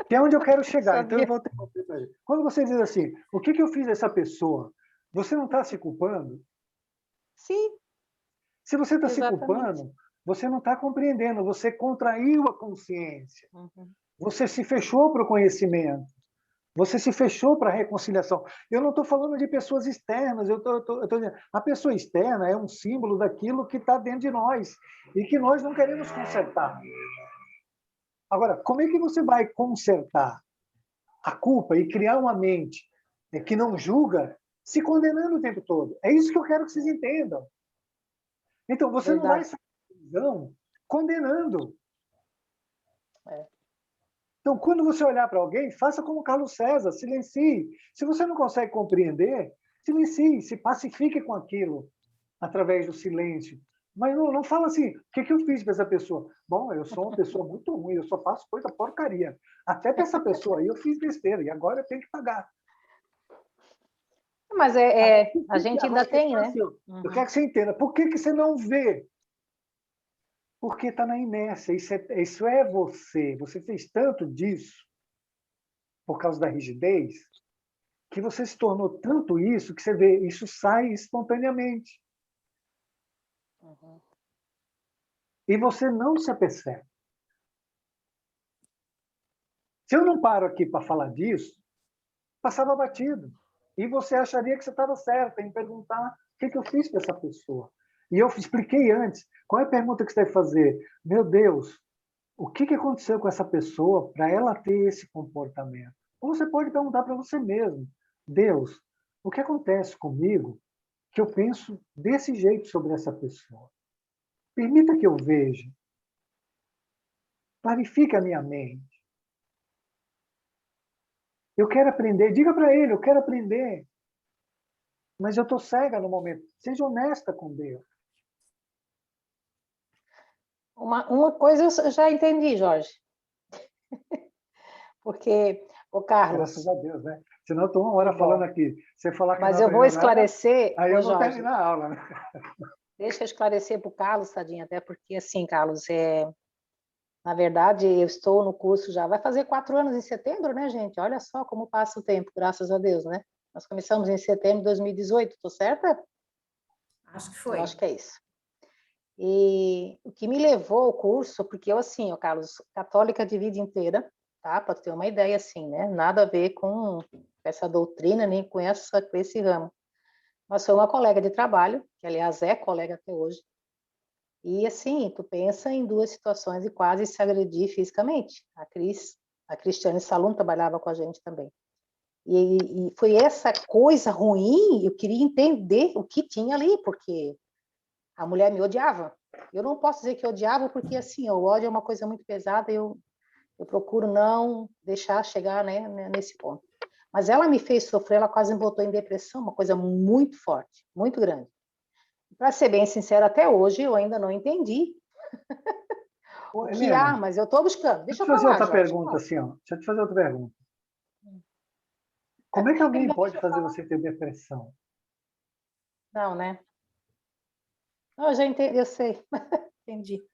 Que é onde eu quero chegar. Então eu Sabia. vou interromper para ele. Quando você diz assim, o que eu fiz a essa pessoa? Você não está se culpando? Sim, Se você está se exatamente. culpando, você não está compreendendo, você contraiu a consciência, Uhum. você se fechou para o conhecimento, você se fechou para a reconciliação. Eu não estou falando de pessoas externas, eu estou dizendo, a pessoa externa é um símbolo daquilo que está dentro de nós e que nós não queremos consertar. Agora, como é que você vai consertar a culpa e criar uma mente que não julga, se condenando o tempo todo? É isso que eu quero que vocês entendam. Então, você não vai Verdade. sair da prisão condenando. É. Então, quando você olhar para alguém, faça como Carlos César, silencie. Se você não consegue compreender, silencie, se pacifique com aquilo através do silêncio. Mas não fala assim, o que eu fiz para essa pessoa? Bom, eu sou uma pessoa muito ruim, eu só faço coisa porcaria. Até para essa pessoa aí eu fiz besteira e agora eu tenho que pagar. Mas a gente Agora ainda a tem, questão é né? assim, ó, eu Uhum. quero que você entenda, por que você não vê? Porque está na inércia, isso é você. Você fez tanto disso por causa da rigidez, que você se tornou tanto isso que você vê, isso sai espontaneamente. Uhum. E você não se apercebe. Se eu não paro aqui para falar disso, passava batido. E você acharia que você estava certa em perguntar o que eu fiz para essa pessoa. E eu expliquei antes, qual é a pergunta que você deve fazer? Meu Deus, o que aconteceu com essa pessoa para ela ter esse comportamento? Ou você pode perguntar para você mesmo, Deus, o que acontece comigo que eu penso desse jeito sobre essa pessoa? Permita que eu veja. Clarifique a minha mente. Eu quero aprender. Diga para ele, eu quero aprender. Mas eu estou cega no momento. Seja honesta com Deus. Uma coisa eu já entendi, Jorge. Porque, o Graças Carlos, a Deus, né? Senão eu estou uma que hora falando bom. aqui. Você falar que não Mas eu vou aprendeu nada, esclarecer, aí ô eu vou Jorge, terminar a aula, né? deixa eu esclarecer para o Carlos, tadinho, até porque, assim, Carlos, na verdade, eu estou no curso já, vai fazer 4 anos em setembro, né, gente? Olha só como passa o tempo, graças a Deus, né? Nós começamos em setembro de 2018, tô certa? Acho que Eu foi. acho que é isso. E o que me levou ao curso, porque eu, assim, ó, Carlos, católica de vida inteira, tá? Para ter uma ideia, assim, né? Nada a ver com essa doutrina, nem com esse ramo. Mas foi uma colega de trabalho, que aliás é colega até hoje, e assim, tu pensa em duas situações de quase se agredir fisicamente. A Cristiane Salum trabalhava com a gente também. E foi essa coisa ruim, eu queria entender o que tinha ali, porque a mulher me odiava. Eu não posso dizer que eu odiava, porque assim, o ódio é uma coisa muito pesada, eu procuro não deixar chegar, né, nesse ponto. Mas ela me fez sofrer, ela quase me botou em depressão, uma coisa muito forte, muito grande. Para ser bem sincera, até hoje eu ainda não entendi Ô, o que há, Helena, mas eu estou buscando. deixa eu Deixa te eu fazer falar, outra Jorge. pergunta, assim, ó. Deixa eu te fazer outra pergunta. Como é que Ele alguém já pode deixa eu fazer falar. você ter depressão? Não, né? Não, eu já entendi, eu sei. Entendi.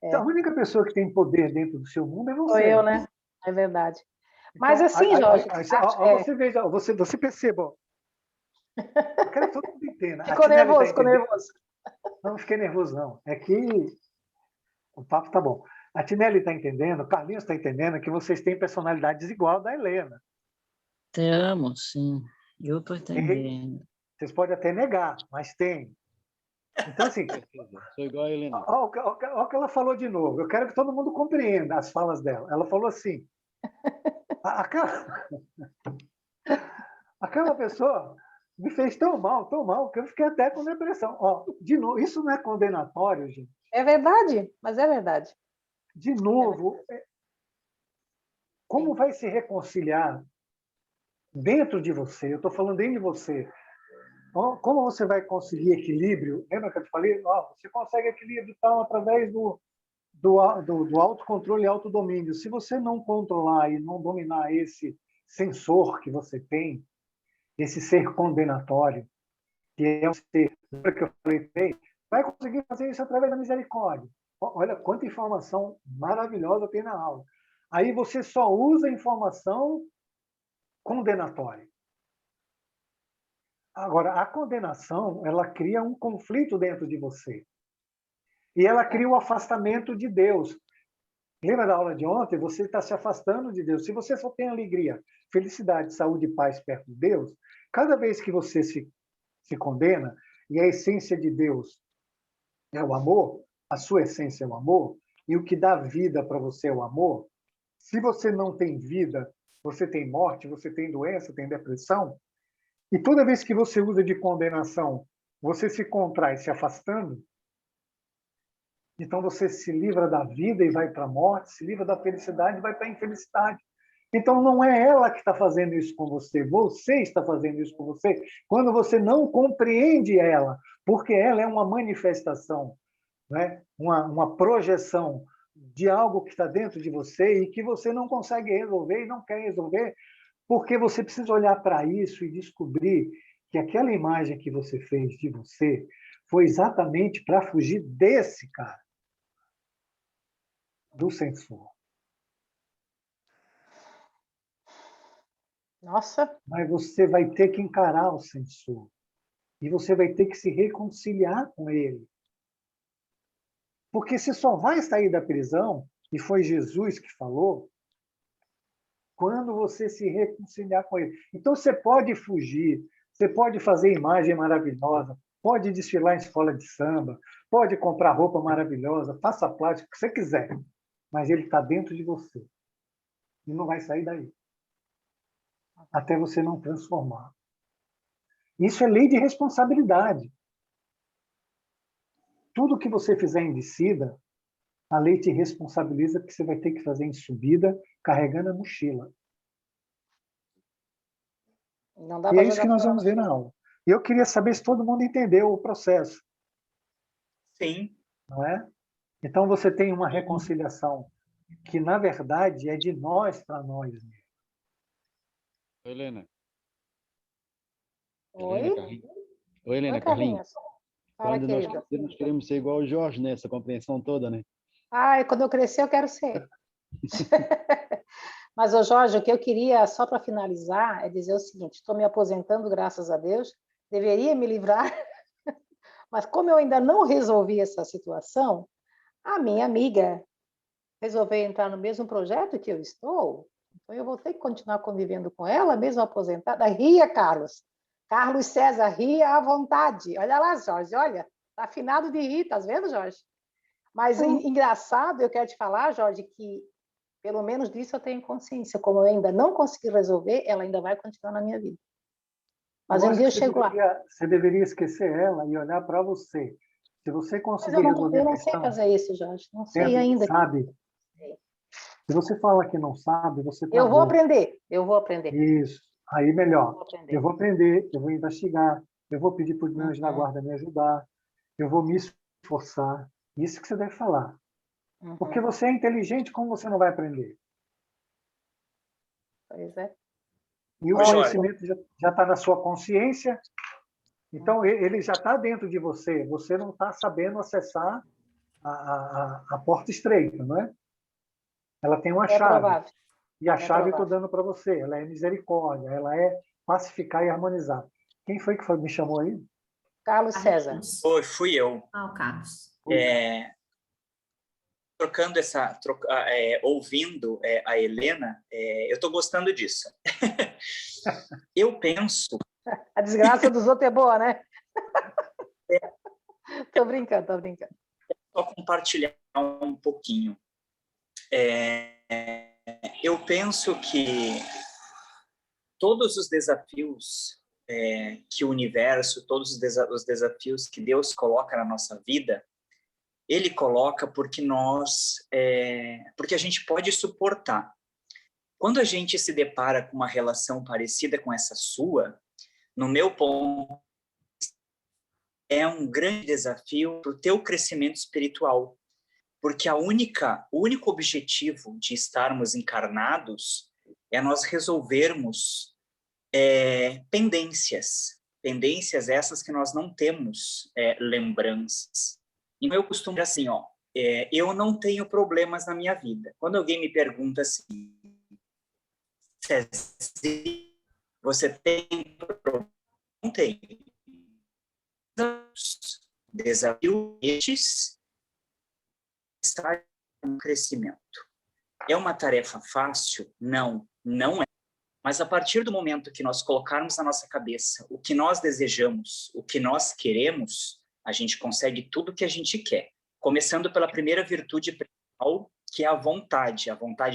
Então, a única pessoa que tem poder dentro do seu mundo é Sou eu, você. né? É verdade. Mas Então, assim, Jorge, você veja, você perceba, ó. Eu quero que todo mundo entenda. A ficou Tinelli está nervoso, ficou entendendo? nervoso. Não fiquei nervoso, não. É que o papo tá bom. A Tinelli está entendendo, o Carlinhos está entendendo que vocês têm personalidades igual da Helena. Temos, sim. Eu estou E entendendo. vocês podem até negar, mas tem. Então, assim, Sou igual a Helena. olha o que ela falou de novo. Eu quero que todo mundo compreenda as falas dela. Ela falou assim: aquela, aquela pessoa me fez tão mal, que eu fiquei até com depressão. Ó, de novo, isso não é condenatório, gente. É verdade, mas é verdade. De É verdade. novo, como Sim. vai se reconciliar dentro de você? Eu estou falando dentro de você. Como você vai conseguir equilíbrio? Lembra que eu te falei? Você consegue equilíbrio tal, através do autocontrole e autodomínio. Se você não controlar e não dominar sensor que você tem, esse ser condenatório, que é um ser, lembra que eu falei, vai conseguir fazer isso através da misericórdia. Olha quanta informação maravilhosa tem na aula. Aí você só usa a informação condenatória. Agora, a condenação, ela cria um conflito dentro de você. E ela cria o afastamento de Deus. Lembra da aula de ontem? Você está se afastando de Deus. Se você só tem alegria, felicidade, saúde e paz perto de Deus, cada vez que você se condena, e a essência de Deus é o amor, a sua essência é o amor, e o que dá vida para você é o amor, se você não tem vida, você tem morte, você tem doença, tem depressão, e toda vez que você usa de condenação, você se contrai se afastando, então você se livra da vida e vai para a morte, se livra da felicidade e vai para a infelicidade. Então não é ela que está fazendo isso com você está fazendo isso com você quando você não compreende ela, porque ela é uma manifestação, né? uma projeção de algo que está dentro de você e que você não consegue resolver e não quer resolver, porque você precisa olhar para isso e descobrir que aquela imagem que você fez de você foi exatamente para fugir desse cara, do censor. Nossa, Mas você vai ter que encarar o censor. E você vai ter que se reconciliar com ele. Porque você só vai sair da prisão, e foi Jesus que falou, quando você se reconciliar com ele. Então você pode fugir, você pode fazer imagem maravilhosa, pode desfilar em escola de samba, pode comprar roupa maravilhosa, faça plástica, o que você quiser. Mas ele está dentro de você. E não vai sair daí. Até você não transformar. Isso é lei de responsabilidade. Tudo que você fizer em descida, a lei te responsabiliza que você vai ter que fazer em subida, carregando a mochila. não dá E para é isso jogar que nós fora. vamos ver na aula. E eu queria saber se todo mundo entendeu o processo. Sim. Não é? Então você tem uma reconciliação que, na verdade, é de nós para nós mesmos. Helena. Oi? Helena, Carlinhos. Oi, Helena, Oi, Carlinhos. Carlinhos. Fala, Quando nós querido. crescemos, nós queremos ser igual ao Jorge, né? Essa compreensão toda, né? Ah, quando eu crescer, eu quero ser. Mas, ô Jorge, o que eu queria, só para finalizar, é dizer o seguinte: estou me aposentando, graças a Deus, deveria me livrar, mas como eu ainda não resolvi essa situação, a minha amiga resolveu entrar no mesmo projeto que eu estou, então eu vou ter que continuar convivendo com ela, mesmo aposentada. Ria, Carlos. Carlos César, ria à vontade. Olha lá, Jorge, olha, tá afinado de rir, tá vendo, Jorge? Mas engraçado, eu quero te falar, Jorge, que pelo menos disso eu tenho consciência. Como eu ainda não consegui resolver, ela ainda vai continuar na minha vida. Mas um dia eu chego lá. Você deveria esquecer ela e olhar para você. Se você Mas conseguir resolver eu a não sei questão, fazer isso, Jorge. Não sei ainda. sabe? Se você fala que não sabe, você está Eu vou bom. aprender. Eu vou aprender. Isso. Aí Eu melhor. vou aprender. Eu vou aprender, eu vou investigar, eu vou pedir para os meus da guarda me ajudar, eu vou me esforçar. Isso que você deve falar. Porque você é inteligente, como você não vai aprender? Pois é. E o conhecimento já está na sua consciência, então ele já está dentro de você. Você não está sabendo acessar a porta estreita, não é? Ela tem uma É chave. provável. E a chave eu estou provável. dando para você. Ela é misericórdia, ela é pacificar e harmonizar. Quem foi que me chamou aí? Carlos César. Fui eu. Ah, o Carlos. Trocando ouvindo a Helena, eu estou gostando disso. Eu penso... A desgraça dos outros é boa, né? Tô brincando. Só compartilhar um pouquinho. Eu penso que todos os desafios que o universo, todos os desafios que Deus coloca na nossa vida, Ele coloca porque porque a gente pode suportar. Quando a gente se depara com uma relação parecida com essa sua, no meu ponto, é um grande desafio para o teu crescimento espiritual, porque o único objetivo de estarmos encarnados é nós resolvermos pendências essas que nós não temos lembranças. Então, eu costumo dizer assim, eu não tenho problemas na minha vida. Quando alguém me pergunta assim, você tem problema? Não tenho. Desafio estes está no crescimento. É uma tarefa fácil? Não, não é. Mas a partir do momento que nós colocarmos na nossa cabeça o que nós desejamos, o que nós queremos, a gente consegue tudo o que a gente quer. Começando pela primeira virtude principal, que é a vontade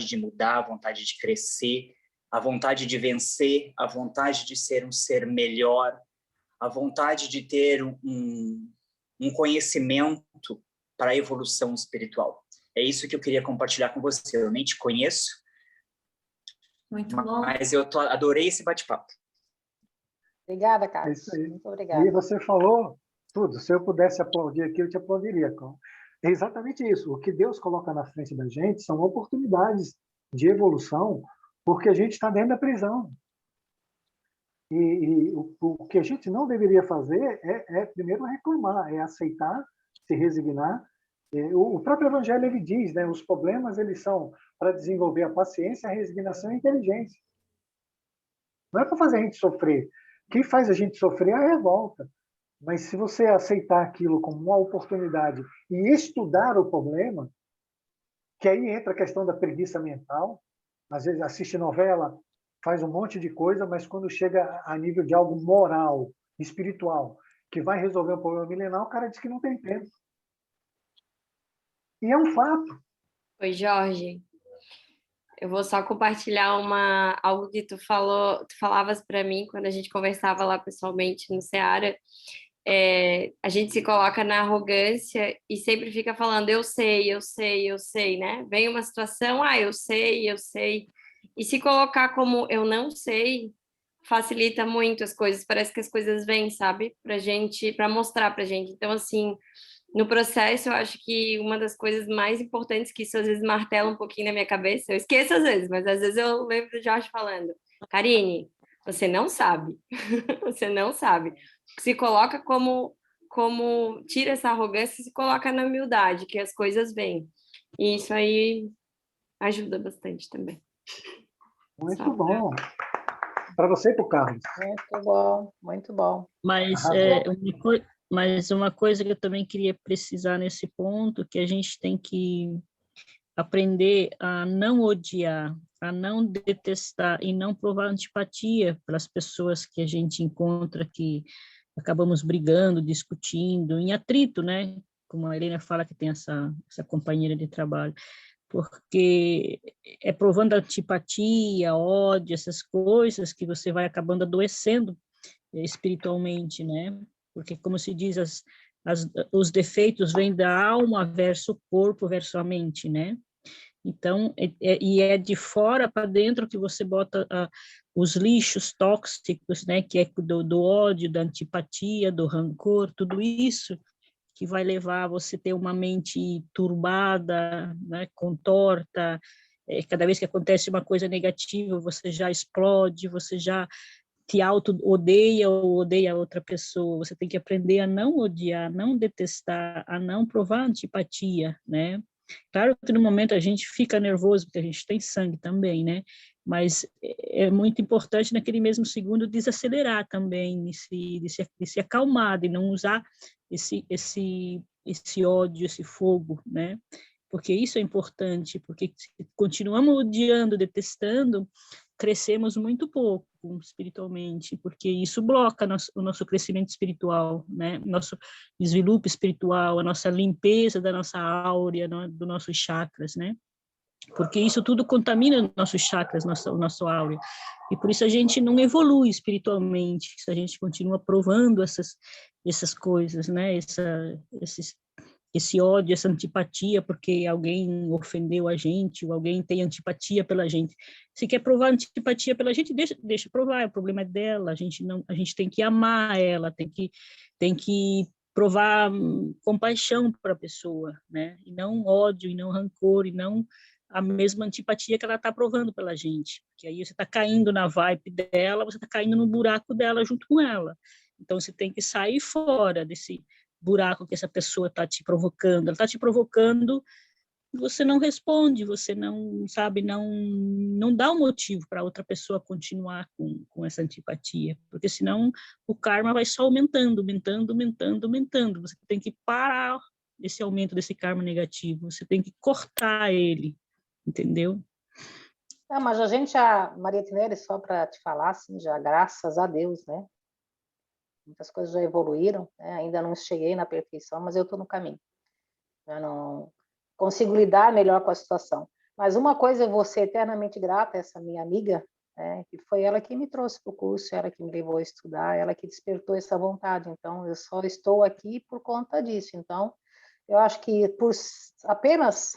de mudar, a vontade de crescer, a vontade de vencer, a vontade de ser um ser melhor, a vontade de ter um conhecimento para a evolução espiritual. É isso que eu queria compartilhar com você. Eu nem te conheço, Muito bom. mas eu adorei esse bate-papo. Obrigada, É Carlos. isso aí. Muito E obrigada. você falou tudo. Se eu pudesse aplaudir aqui, eu te aplaudiria. É exatamente isso. O que Deus coloca na frente da gente são oportunidades de evolução, porque a gente está dentro da prisão. E o que a gente não deveria fazer é primeiro reclamar, é aceitar, se resignar. O próprio Evangelho ele diz, né, os problemas eles são para desenvolver a paciência, a resignação e a inteligência. Não é para fazer a gente sofrer. Quem faz a gente sofrer é a revolta. Mas se você aceitar aquilo como uma oportunidade e estudar o problema, que aí entra a questão da preguiça mental, às vezes assiste novela, faz um monte de coisa, mas quando chega a nível de algo moral, espiritual, que vai resolver um problema milenar, o cara diz que não tem tempo. E é um fato. Oi, Jorge. Eu vou só compartilhar algo que tu falavas para mim quando a gente conversava lá pessoalmente no Seara. A gente se coloca na arrogância e sempre fica falando, eu sei, né? Vem uma situação, eu sei. E se colocar como eu não sei, facilita muito as coisas. Parece que as coisas vêm, sabe? Para mostrar pra gente. Então, assim, no processo, eu acho que uma das coisas mais importantes, que isso às vezes martela um pouquinho na minha cabeça, eu esqueço às vezes, mas às vezes eu lembro do Jorge falando, Karine, você não sabe, você não sabe. Se coloca tira essa arrogância e se coloca na humildade, que as coisas vêm. E isso aí ajuda bastante também. Muito bom. Para você e para o Carlos. Muito bom, muito bom. Mas, mas uma coisa que eu também queria precisar nesse ponto, que a gente tem que aprender a não odiar, a não detestar e não provar antipatia pelas pessoas que a gente encontra, que acabamos brigando, discutindo, em atrito, né? Como a Helena fala que tem essa companheira de trabalho, porque é provando antipatia, ódio, essas coisas que você vai acabando adoecendo espiritualmente, né? Porque, como se diz, os defeitos vêm da alma versus o corpo versus a mente, né? Então, é de fora para dentro que você bota os lixos tóxicos, né? Que é do ódio, da antipatia, do rancor, tudo isso que vai levar a você ter uma mente turbada, né? Contorta. Cada vez que acontece uma coisa negativa, você já explode, você já te auto-odeia ou odeia outra pessoa. Você tem que aprender a não odiar, a não detestar, a não provar antipatia, né? Claro que no momento a gente fica nervoso, porque a gente tem sangue também, né? Mas é muito importante naquele mesmo segundo desacelerar também, de se acalmar, de não usar esse ódio, esse fogo, né? Porque isso é importante, porque se continuamos odiando, detestando, crescemos muito pouco espiritualmente, porque isso bloca o nosso crescimento espiritual, né? Nosso desvilupe espiritual, a nossa limpeza da nossa áurea, dos nossos chakras, né? Porque isso tudo contamina nossos chakras, o nosso áurea. E por isso a gente não evolui espiritualmente, se a gente continua provando essas coisas, né? Esse ódio, essa antipatia, porque alguém ofendeu a gente, ou alguém tem antipatia pela gente. Se quer provar antipatia pela gente, deixa provar, o problema é dela, a gente tem que amar ela, tem que provar compaixão para a pessoa, né? E não ódio, e não rancor, e não a mesma antipatia que ela está provando pela gente. Porque aí você está caindo na vibe dela, você está caindo no buraco dela junto com ela. Então, você tem que sair fora desse buraco que essa pessoa está te provocando. Ela está te provocando, você não responde, você não, sabe, não dá um motivo para outra pessoa continuar com essa antipatia, porque senão o karma vai só aumentando, aumentando, aumentando, aumentando. Você tem que parar esse aumento desse karma negativo, você tem que cortar ele, entendeu? Não, mas a gente já, Maria Tinelli, só para te falar, assim, já graças a Deus, né? Muitas coisas já evoluíram, né? Ainda não cheguei na perfeição, mas eu estou no caminho. Já não consigo lidar melhor com a situação. Mas uma coisa eu vou ser eternamente grata a essa minha amiga, né? Que foi ela que me trouxe para o curso, ela que me levou a estudar, ela que despertou essa vontade. Então, eu só estou aqui por conta disso. Então, eu acho que apenas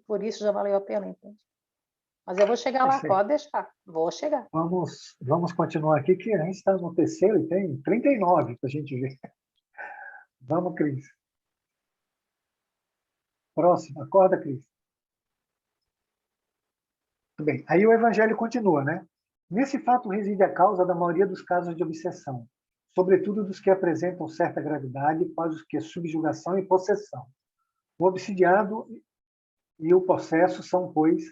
por isso já valeu a pena, entende? Mas eu vou chegar lá, pode deixar. Vou chegar. Vamos continuar aqui, que a gente está no terceiro e tem 39 para a gente ver. Vamos, Cris. Próximo, acorda, Cris. Muito bem. Aí o evangelho continua, né? Nesse fato reside a causa da maioria dos casos de obsessão, sobretudo dos que apresentam certa gravidade, quase os que subjugação e possessão. O obsidiado e o possesso são, pois,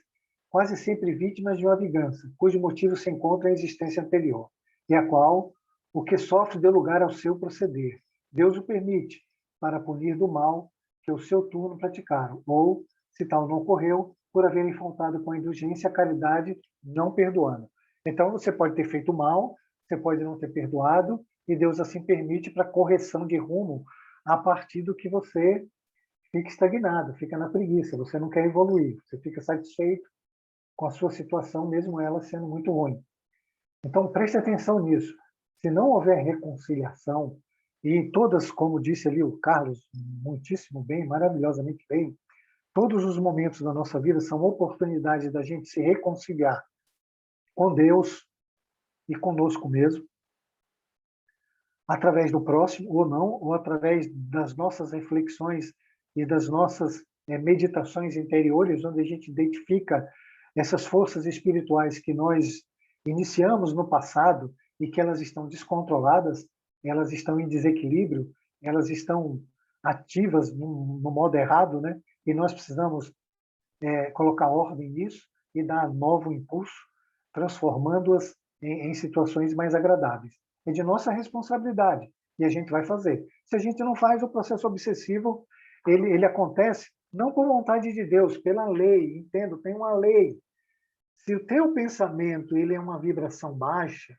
quase sempre vítimas de uma vingança, cujo motivo se encontra em existência anterior, e a qual o que sofre deu lugar ao seu proceder. Deus o permite, para punir do mal que o seu turno praticaram, ou, se tal não ocorreu, por haverem faltado com a indulgência a caridade não perdoando. Então, você pode ter feito mal, você pode não ter perdoado, e Deus assim permite para correção de rumo a partir do que você fica estagnado, fica na preguiça, você não quer evoluir, você fica satisfeito com a sua situação, mesmo ela sendo muito ruim. Então, preste atenção nisso. Se não houver reconciliação, e todas, como disse ali o Carlos, muitíssimo bem, maravilhosamente bem, todos os momentos da nossa vida são oportunidades da gente se reconciliar com Deus e conosco mesmo, através do próximo ou não, ou através das nossas reflexões e das nossas meditações interiores, onde a gente identifica essas forças espirituais que nós iniciamos no passado e que elas estão descontroladas, elas estão em desequilíbrio, elas estão ativas no modo errado, né? E nós precisamos colocar ordem nisso e dar novo impulso, transformando-as em situações mais agradáveis. É de nossa responsabilidade e a gente vai fazer. Se a gente não faz, o processo obsessivo ele acontece não por vontade de Deus, pela lei. Entendo, tem uma lei. Se o teu pensamento ele é uma vibração baixa,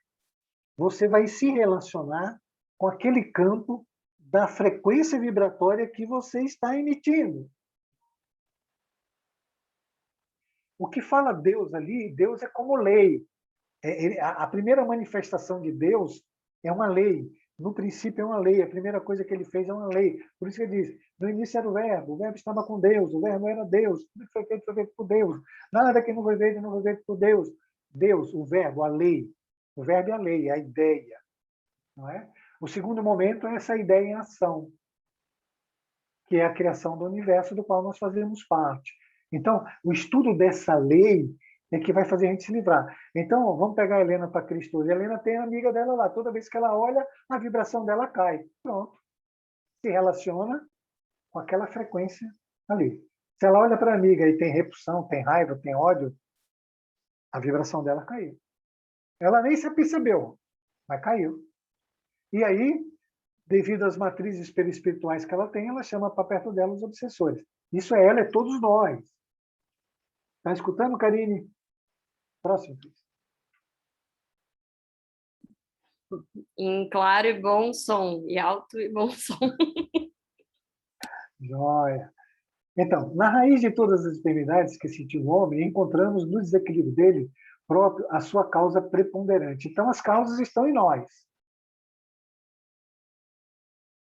você vai se relacionar com aquele campo da frequência vibratória que você está emitindo. O que fala Deus ali, Deus é como lei. A primeira manifestação de Deus é uma lei. No princípio é uma lei. A primeira coisa que ele fez é uma lei. Por isso que ele diz, no início era o verbo estava com Deus, o verbo era Deus, tudo que foi feito por Deus. Nada que não foi feito por Deus. Deus, o verbo, a lei. O verbo é a lei, a ideia. Não é? O segundo momento é essa ideia em ação, que é a criação do universo do qual nós fazemos parte. Então, o estudo dessa lei é que vai fazer a gente se livrar. Então, vamos pegar a Helena para Cristo. A Helena tem a amiga dela lá. Toda vez que ela olha, a vibração dela cai. Pronto. Se relaciona com aquela frequência ali. Se ela olha para a amiga e tem repulsão, tem raiva, tem ódio, a vibração dela caiu. Ela nem se percebeu, mas caiu. E aí, devido às matrizes perispirituais que ela tem, ela chama para perto dela os obsessores. Isso é ela, é todos nós. Está escutando, Karine? Próximo. Em claro e bom som, e alto e bom som. Joia. Então, na raiz de todas as enfermidades que sentiu o homem, encontramos no desequilíbrio dele próprio a sua causa preponderante. Então, as causas estão em nós.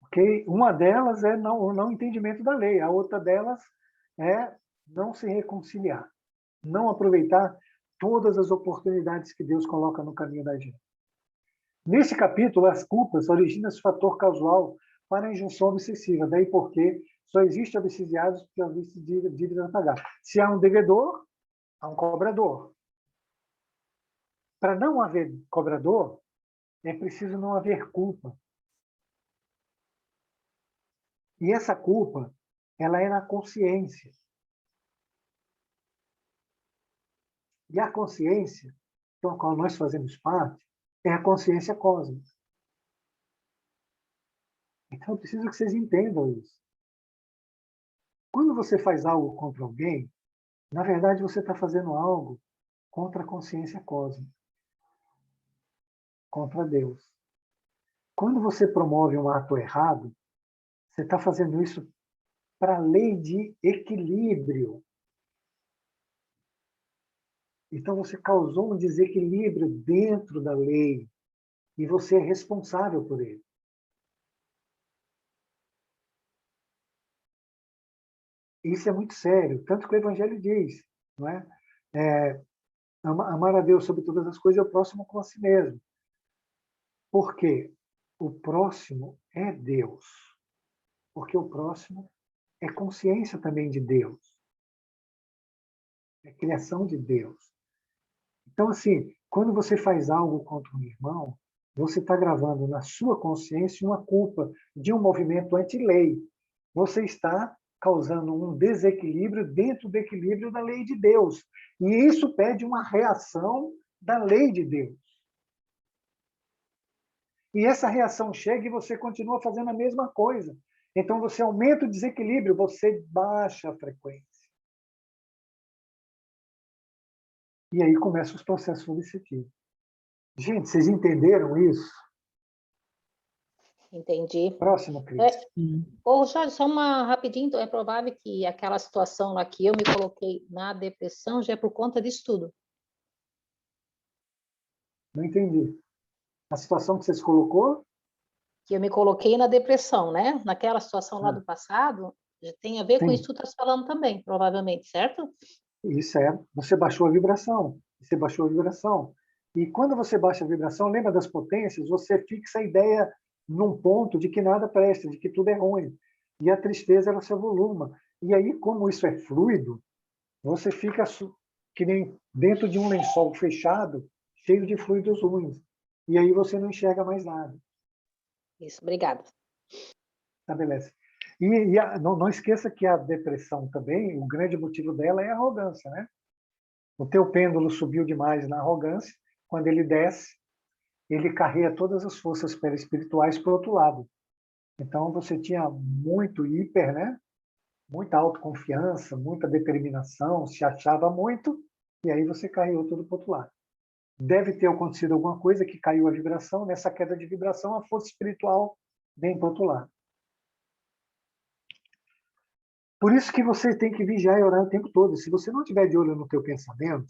Okay? Uma delas é o não entendimento da lei, a outra delas é não se reconciliar, não aproveitar todas as oportunidades que Deus coloca no caminho da gente. Nesse capítulo, as culpas originam esse fator causal para a injunção obsessiva, daí porque Só existe obsidiados porque existe dívida a pagar. Se há um devedor, há um cobrador. Para não haver cobrador, é preciso não haver culpa. E essa culpa, ela é na consciência. E a consciência, com a qual nós fazemos parte, é a consciência cósmica. Então, eu preciso que vocês entendam isso. Quando você faz algo contra alguém, na verdade, você está fazendo algo contra a consciência cósmica, contra Deus. Quando você promove um ato errado, você está fazendo isso para a lei de equilíbrio. Então, você causou um desequilíbrio dentro da lei e você é responsável por ele. Isso é muito sério, tanto que o Evangelho diz, não é? Amar a Deus sobre todas as coisas e o próximo com a si mesmo. Por quê? O próximo é Deus. Porque o próximo é consciência também de Deus. É criação de Deus. Então, assim, quando você faz algo contra um irmão, você está gravando na sua consciência uma culpa de um movimento anti-lei. Você está causando um desequilíbrio dentro do equilíbrio da lei de Deus. E isso pede uma reação da lei de Deus. E essa reação chega e você continua fazendo a mesma coisa. Então você aumenta o desequilíbrio, você baixa a frequência. E aí começam os processos obsessivos. Gente, vocês entenderam isso? Entendi. Próximo, Cris. Ô, Jorge, só uma rapidinho, então é provável que aquela situação lá que eu me coloquei na depressão já é por conta disso tudo. Não entendi. A situação que você se colocou? Que eu me coloquei na depressão, né? Naquela situação lá do passado, já tem a ver com isso que tu estás falando também, provavelmente, certo? Isso é. Você baixou a vibração. Você baixou a vibração. E quando você baixa a vibração, lembra das potências, você fixa a ideia num ponto de que nada presta, de que tudo é ruim. E a tristeza, ela se avoluma. E aí, como isso é fluido, você fica que nem dentro de um lençol fechado, cheio de fluidos ruins. E aí você não enxerga mais nada. Isso, obrigada. Estabelece. Não esqueça que a depressão também, o grande motivo dela é a arrogância, né? O teu pêndulo subiu demais na arrogância, quando ele desce, ele carrega todas as forças perispirituais para o outro lado. Então, você tinha muito hiper, né? Muita autoconfiança, muita determinação, se achava muito, e aí você carregou tudo para o outro lado. Deve ter acontecido alguma coisa que caiu a vibração, nessa queda de vibração, a força espiritual vem para o outro lado. Por isso que você tem que vigiar e orar o tempo todo. Se você não estiver de olho no teu pensamento,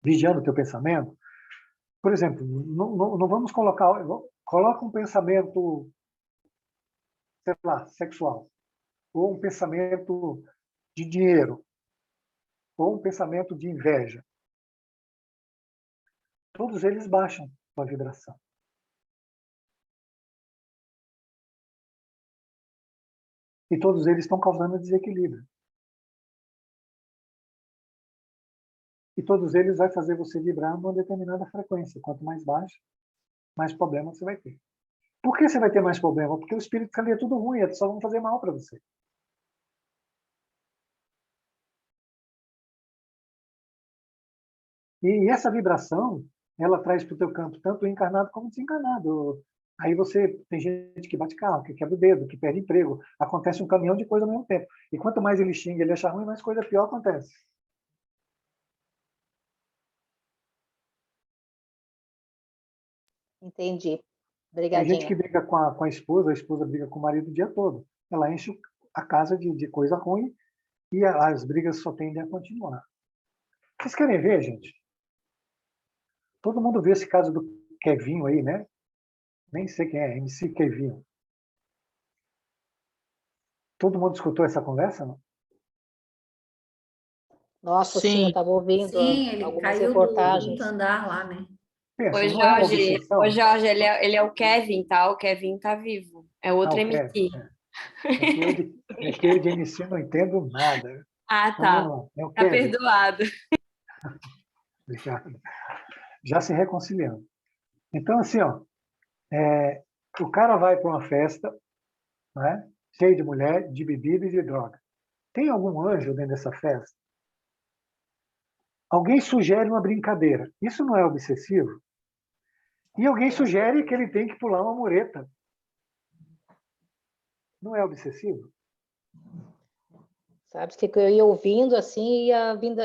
vigiando o teu pensamento, por exemplo, não vamos coloca um pensamento, sei lá, sexual, ou um pensamento de dinheiro, ou um pensamento de inveja. Todos eles baixam a vibração. E todos eles estão causando desequilíbrio. E todos eles vão fazer você vibrar numa determinada frequência. Quanto mais baixa, mais problema você vai ter. Por que você vai ter mais problema? Porque o espírito ali é tudo ruim, eles só vão fazer mal para você. E essa vibração, ela traz para o teu campo tanto o encarnado como o desencarnado. Aí você tem gente que bate carro, que quebra o dedo, que perde emprego. Acontece um caminhão de coisa ao mesmo tempo. E quanto mais ele xinga, ele acha ruim, mais coisa pior acontece. Entendi. Tem gente que Obrigadinha. briga com a esposa briga com o marido o dia todo. Ela enche a casa de coisa ruim e as brigas só tendem a continuar. Vocês querem ver, gente? Todo mundo vê esse caso do Kevinho aí, né? Nem sei quem é, MC Kevinho. Todo mundo escutou essa conversa, não? Nossa, sim, eu Sim, estava ouvindo Sim, ele algumas caiu do reportagens. quinto andar lá, né? Pensa, Ô, não é uma Jorge, obsessão? ele é o Kevin, tá? O Kevin tá vivo. É outro o MC. Kevin, é. eu de MC não entendo nada. Ah, Então, tá. vamos lá. É o Tá Kevin. perdoado. Obrigado. Já se reconciliando. Então, assim, ó, o cara vai para uma festa, né, cheio de mulher, de bebida e de droga. Tem algum anjo dentro dessa festa? Alguém sugere uma brincadeira. Isso não é obsessivo? E alguém sugere que ele tem que pular uma mureta. Não é obsessivo? Sabe, que eu ia ouvindo assim, ia vindo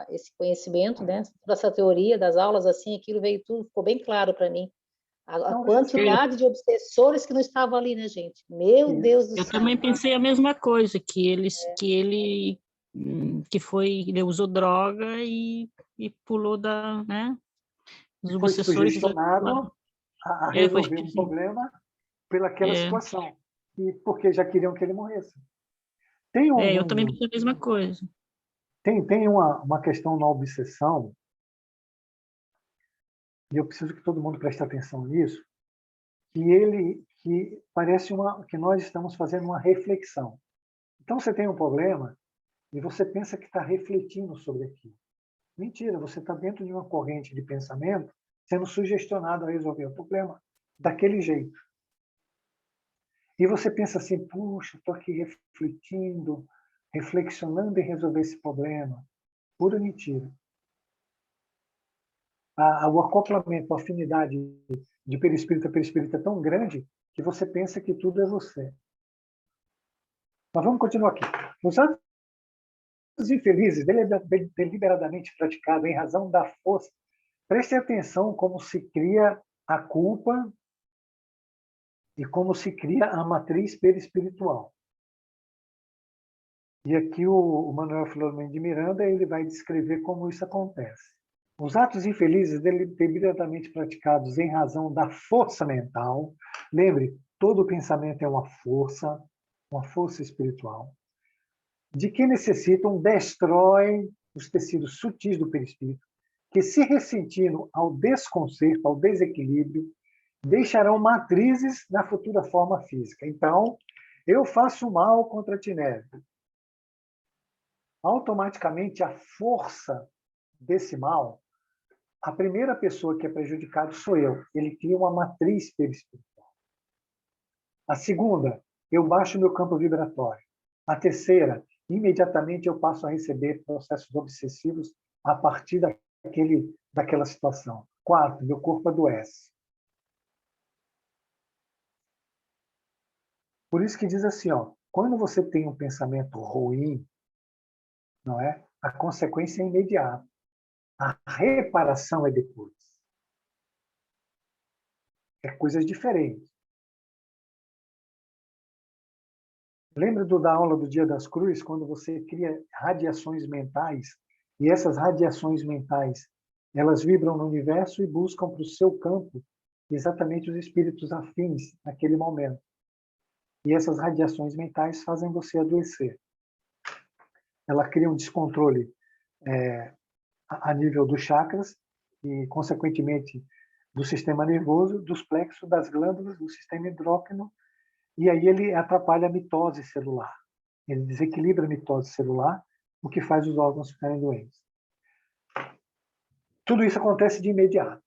esse conhecimento, né? Toda essa teoria das aulas, assim, aquilo veio tudo, ficou bem claro para mim. A Então, quantidade de obsessores que não estavam ali, né, gente? Meu Deus do Eu céu. também pensei a mesma coisa, ele usou droga e pulou né? Os foi obsessores sugestionado a foi resolver um problema pelaquela é, situação. E porque já queriam que ele morresse. Tem, eu também pensei a mesma coisa. tem uma questão na obsessão, e eu preciso que todo mundo preste atenção nisso, que parece que nós estamos fazendo uma reflexão. Então, você tem um problema e você pensa que está refletindo sobre aquilo. Mentira, você está dentro de uma corrente de pensamento sendo sugestionado a resolver o problema daquele jeito. E você pensa assim, puxa, estou aqui refletindo, reflexionando em resolver esse problema. Pura mentira. O acoplamento, a afinidade de perispírito a perispírito é tão grande que você pensa que tudo é você. Mas vamos continuar aqui. Os atos infelizes, deliberadamente praticados em razão da força, preste atenção como se cria a culpa e como se cria a matriz perispiritual. E aqui o Manuel Filomeno de Miranda ele vai descrever como isso acontece. Os atos infelizes deliberadamente praticados em razão da força mental, lembre, todo pensamento é uma força espiritual, de que necessitam, destrói os tecidos sutis do perispírito, que se ressentindo ao desconcerto, ao desequilíbrio, deixarão matrizes na futura forma física. Então, eu faço mal contra a Tinebe. Automaticamente, a força desse mal, a primeira pessoa que é prejudicada sou eu. Ele cria uma matriz perispiritual. A segunda, eu baixo meu campo vibratório. A terceira, imediatamente eu passo a receber processos obsessivos a partir daquela situação. Quarto, meu corpo adoece. Por isso que diz assim, ó, quando você tem um pensamento ruim, não é? A consequência é imediata. A reparação é depois. É coisas diferentes. Lembra da aula do Dia das Cruzes, quando você cria radiações mentais, e essas radiações mentais, elas vibram no universo e buscam para o seu campo exatamente os espíritos afins naquele momento. E essas radiações mentais fazem você adoecer. Ela cria um descontrole a nível dos chakras e, consequentemente, do sistema nervoso, dos plexos, das glândulas, do sistema endócrino, e aí ele atrapalha a mitose celular. Ele desequilibra a mitose celular, o que faz os órgãos ficarem doentes. Tudo isso acontece de imediato.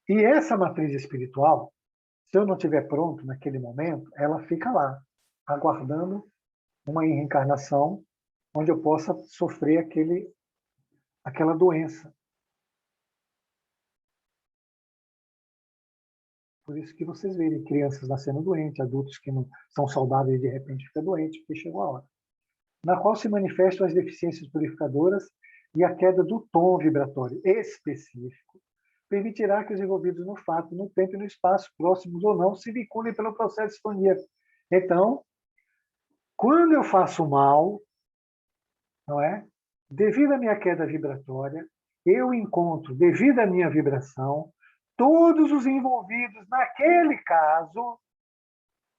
E essa matriz espiritual, se eu não estiver pronto naquele momento, ela fica lá, aguardando uma reencarnação onde eu possa sofrer aquela doença. Por isso que vocês verem crianças nascendo doentes, adultos que não são saudáveis e de repente ficam doentes, porque chegou a hora. Na qual se manifestam as deficiências purificadoras e a queda do tom vibratório específico, permitirá que os envolvidos no fato, no tempo e no espaço, próximos ou não, se vinculem pelo processo de sintonia. Então, quando eu faço mal, não é? Devido à minha queda vibratória, eu encontro, devido à minha vibração, todos os envolvidos naquele caso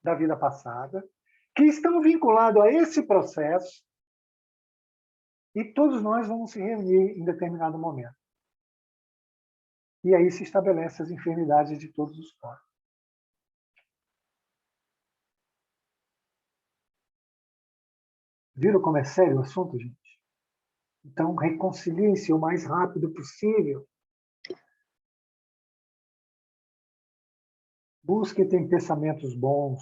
da vida passada, que estão vinculados a esse processo, e todos nós vamos se reunir em determinado momento. E aí se estabelecem as enfermidades de todos os corpos. Viram como é sério o assunto, gente? Então, reconciliem-se o mais rápido possível. Busque ter pensamentos bons.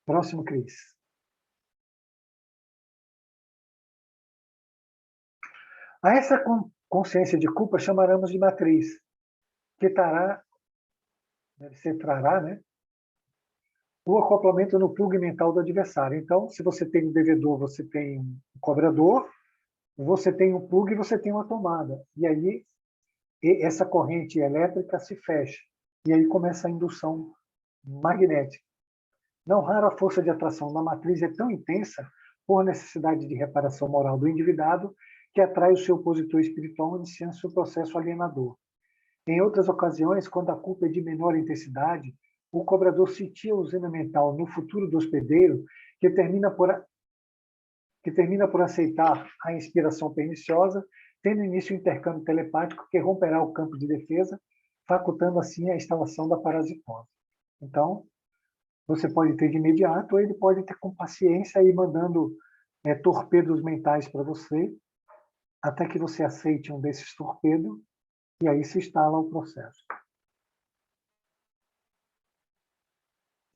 Próximo, Cris. A essa consciência de culpa chamaremos de matriz, que deve ser trará, né? O acoplamento no plug mental do adversário. Então, se você tem um devedor, você tem um cobrador, você tem um plug e você tem uma tomada. E aí, essa corrente elétrica se fecha. E aí começa a indução magnética. Não raro, a força de atração da matriz é tão intensa, por necessidade de reparação moral do endividado, que atrai o seu opositor espiritual, iniciando seu processo alienador. Em outras ocasiões, quando a culpa é de menor intensidade, o cobrador sentia a usina mental no futuro do hospedeiro, que termina por aceitar a inspiração perniciosa, tendo início o intercâmbio telepático que romperá o campo de defesa, facultando assim a instalação da parasitose. Então, você pode ter de imediato, ou ele pode ter com paciência e ir mandando torpedos mentais para você, até que você aceite um desses torpedos, e aí se instala o processo.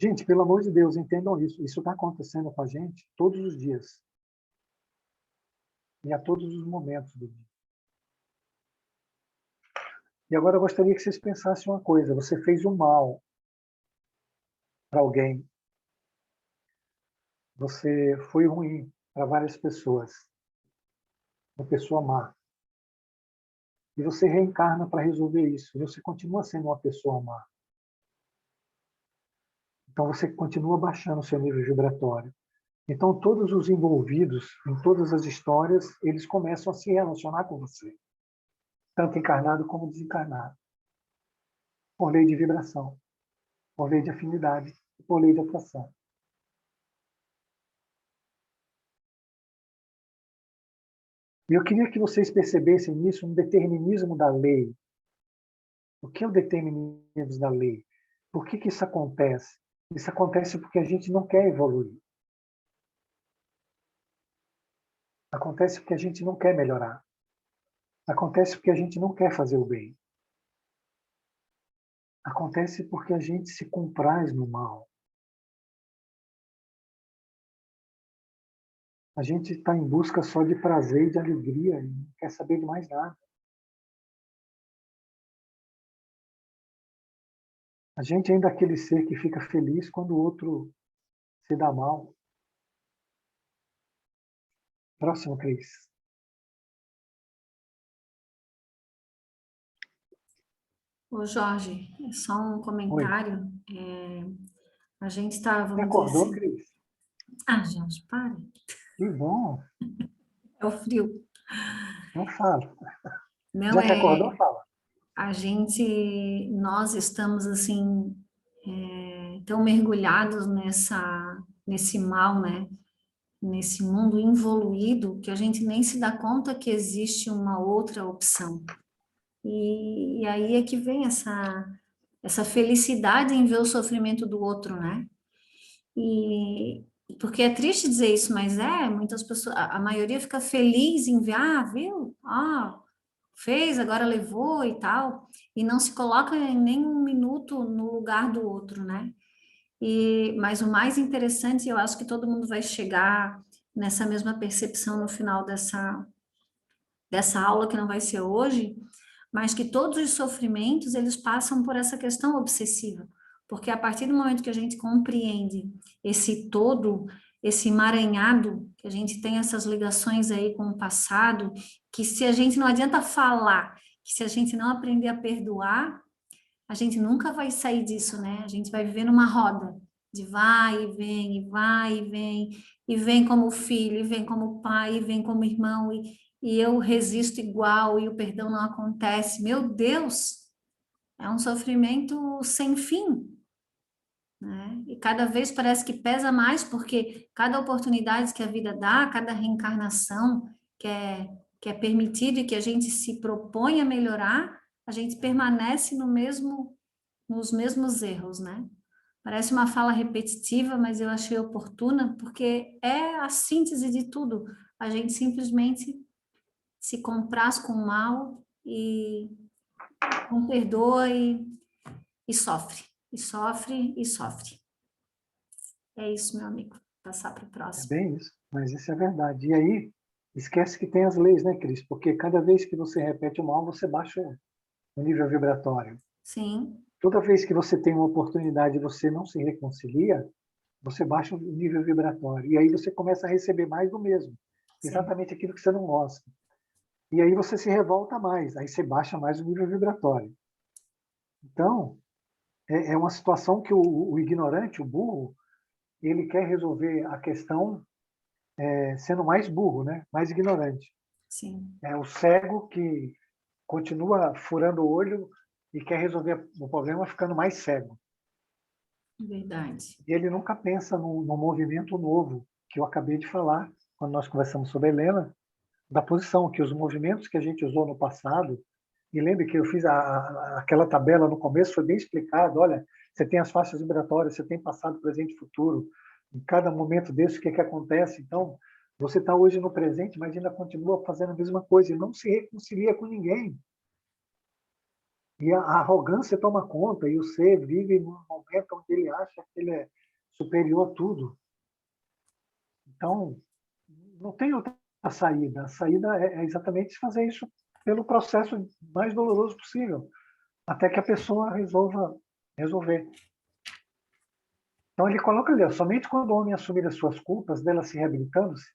Gente, pelo amor de Deus, entendam isso. Isso está acontecendo com a gente todos os dias. E a todos os momentos do dia. E agora eu gostaria que vocês pensassem uma coisa. Você fez um mal para alguém. Você foi ruim para várias pessoas. Uma pessoa má. E você reencarna para resolver isso. E você continua sendo uma pessoa má. Então você continua baixando o seu nível vibratório. Então todos os envolvidos em todas as histórias, eles começam a se relacionar com você. Tanto encarnado como desencarnado. Por lei de vibração. Por lei de afinidade. Por lei de atração. E eu queria que vocês percebessem nisso um determinismo da lei. O que é o determinismo da lei? Por que isso acontece? Isso acontece porque a gente não quer evoluir. Acontece porque a gente não quer melhorar. Acontece porque a gente não quer fazer o bem. Acontece porque a gente se compraz no mal. A gente está em busca só de prazer e de alegria e não quer saber de mais nada. A gente ainda é aquele ser que fica feliz quando o outro se dá mal. Próximo, Cris. Ô Jorge, só um Oi. comentário. A gente está, Você vamos dizer acordou, assim... Cris? Ah, Jorge, para. Que bom. É o frio. Não fala. Não Já que acordou, é... fala. Nós estamos assim, tão mergulhados nesse mal, né? Nesse mundo involuído, que a gente nem se dá conta que existe uma outra opção. E aí é que vem essa felicidade em ver o sofrimento do outro, né? E porque é triste dizer isso, mas muitas pessoas, a maioria fica feliz em ver, viu? Fez, agora levou e tal, e não se coloca nem um minuto no lugar do outro, né? Mas o mais interessante, eu acho que todo mundo vai chegar nessa mesma percepção no final dessa aula, que não vai ser hoje, mas que todos os sofrimentos, eles passam por essa questão obsessiva, porque a partir do momento que a gente compreende esse todo, esse emaranhado, que a gente tem essas ligações aí com o passado, que se a gente não adianta falar, que se a gente não aprender a perdoar, a gente nunca vai sair disso, né? A gente vai viver numa roda de vai e vem, e vai e vem como filho, e vem como pai, e vem como irmão, e eu resisto igual, e o perdão não acontece. Meu Deus, é um sofrimento sem fim, né? E cada vez parece que pesa mais, porque cada oportunidade que a vida dá, cada reencarnação que é permitido e que a gente se propõe a melhorar, a gente permanece nos mesmos erros, né? Parece uma fala repetitiva, mas eu achei oportuna, porque é a síntese de tudo. A gente simplesmente se compraz com o mal e não perdoa e sofre, e sofre, e sofre. É isso, meu amigo. Passar para o É próximo. bem isso, mas isso é verdade. E aí, esquece que tem as leis, né, Cris? Porque cada vez que você repete o mal, você baixa o nível vibratório. Sim, Toda vez que você tem uma oportunidade e você não se reconcilia, você baixa o nível vibratório. E aí você começa a receber mais do mesmo. sim, Exatamente aquilo que você não gosta. E aí você se revolta mais. Aí você baixa mais o nível vibratório. Então, é uma situação que o ignorante, o burro, ele quer resolver a questão sendo mais burro, né? Mais ignorante. sim, É o cego que continua furando o olho e quer resolver o problema ficando mais cego. verdade. E ele nunca pensa no movimento novo, que eu acabei de falar, quando nós conversamos sobre a Helena, da posição, que os movimentos que a gente usou no passado, e lembre que eu fiz aquela tabela no começo, foi bem explicado, olha, você tem as faixas vibratórias, você tem passado, presente e futuro, em cada momento desse, o que acontece? Então, você está hoje no presente, mas ainda continua fazendo a mesma coisa, e não se reconcilia com ninguém. E a arrogância toma conta, e o ser vive num momento onde ele acha que ele é superior a tudo. Então, não tem outra saída. A saída é exatamente fazer isso pelo processo mais doloroso possível, até que a pessoa resolver. Então, ele coloca ali, ó, somente quando o homem assumir as suas culpas, dela se reabilitando-se,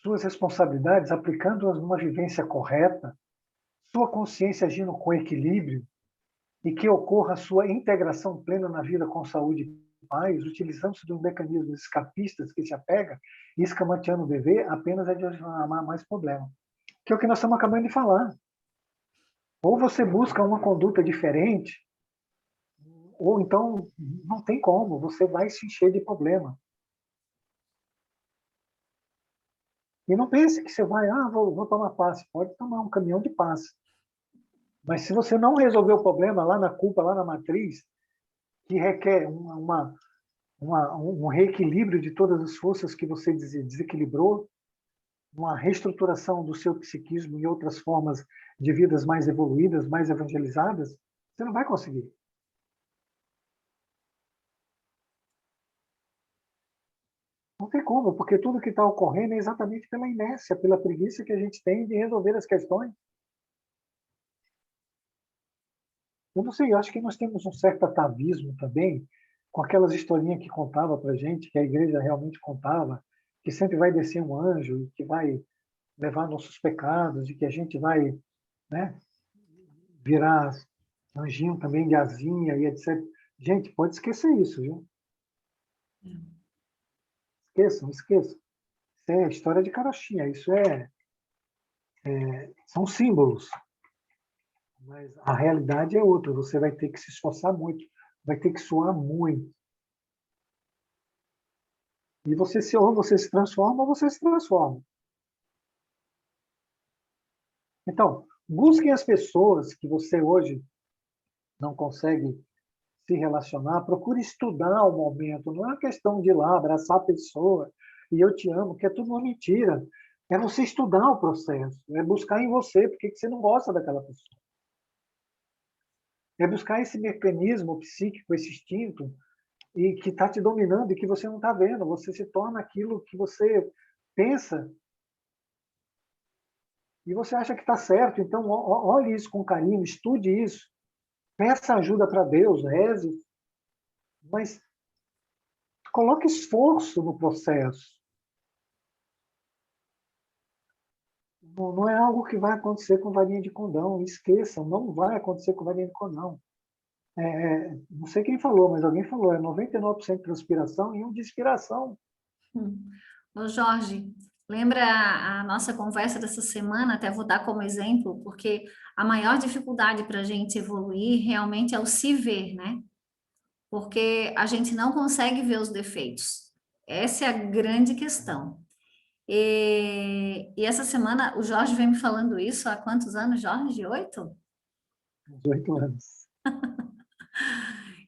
suas responsabilidades, aplicando-as numa vivência correta, sua consciência agindo com equilíbrio, e que ocorra a sua integração plena na vida com saúde e paz, utilizando-se de um mecanismo escapistas que se apega e escamoteando o dever, apenas é de amar mais problema. Que é o que nós estamos acabando de falar. Ou você busca uma conduta diferente, ou então não tem como, você vai se encher de problema. E não pense que você vai, vou tomar passe. Pode tomar um caminhão de passe. Mas se você não resolver o problema lá na culpa, lá na matriz, que requer um reequilíbrio de todas as forças que você desequilibrou, uma reestruturação do seu psiquismo e outras formas de vidas mais evoluídas, mais evangelizadas, você não vai conseguir. Não tem como, porque tudo que está ocorrendo é exatamente pela inércia, pela preguiça que a gente tem de resolver as questões. Eu não sei, eu acho que nós temos um certo atavismo também com aquelas historinhas que contava para gente, que a igreja realmente contava, que sempre vai descer um anjo e que vai levar nossos pecados e que a gente vai, né, virar anjinho também de asinha e etc. Gente, pode esquecer isso, viu? Esqueçam, esqueçam. Isso é história de carochinha, isso são símbolos. Mas a realidade é outra, você vai ter que se esforçar muito, vai ter que suar muito. E ou você se transforma ou você se transforma. Então, busquem as pessoas que você hoje não consegue se relacionar, procure estudar o momento. Não é uma questão de ir lá, abraçar a pessoa e eu te amo, que é tudo uma mentira. É você estudar o processo, é buscar em você porque você não gosta daquela pessoa. É buscar esse mecanismo psíquico, esse instinto, e que está te dominando e que você não está vendo. Você se torna aquilo que você pensa e você acha que está certo. Então, olhe isso com carinho, estude isso, peça ajuda para Deus, reze, mas coloque esforço no processo. Não é algo que vai acontecer com varinha de condão. Esqueçam, não vai acontecer com varinha de condão. Não sei quem falou, mas alguém falou, é 99% transpiração e 1% de inspiração. Ô Jorge, lembra a nossa conversa dessa semana? Até vou dar como exemplo, porque a maior dificuldade para a gente evoluir realmente é o se ver, né? Porque a gente não consegue ver os defeitos. Essa é a grande questão. E essa semana o Jorge vem me falando isso há quantos anos, Jorge? 8? Uns 8 anos.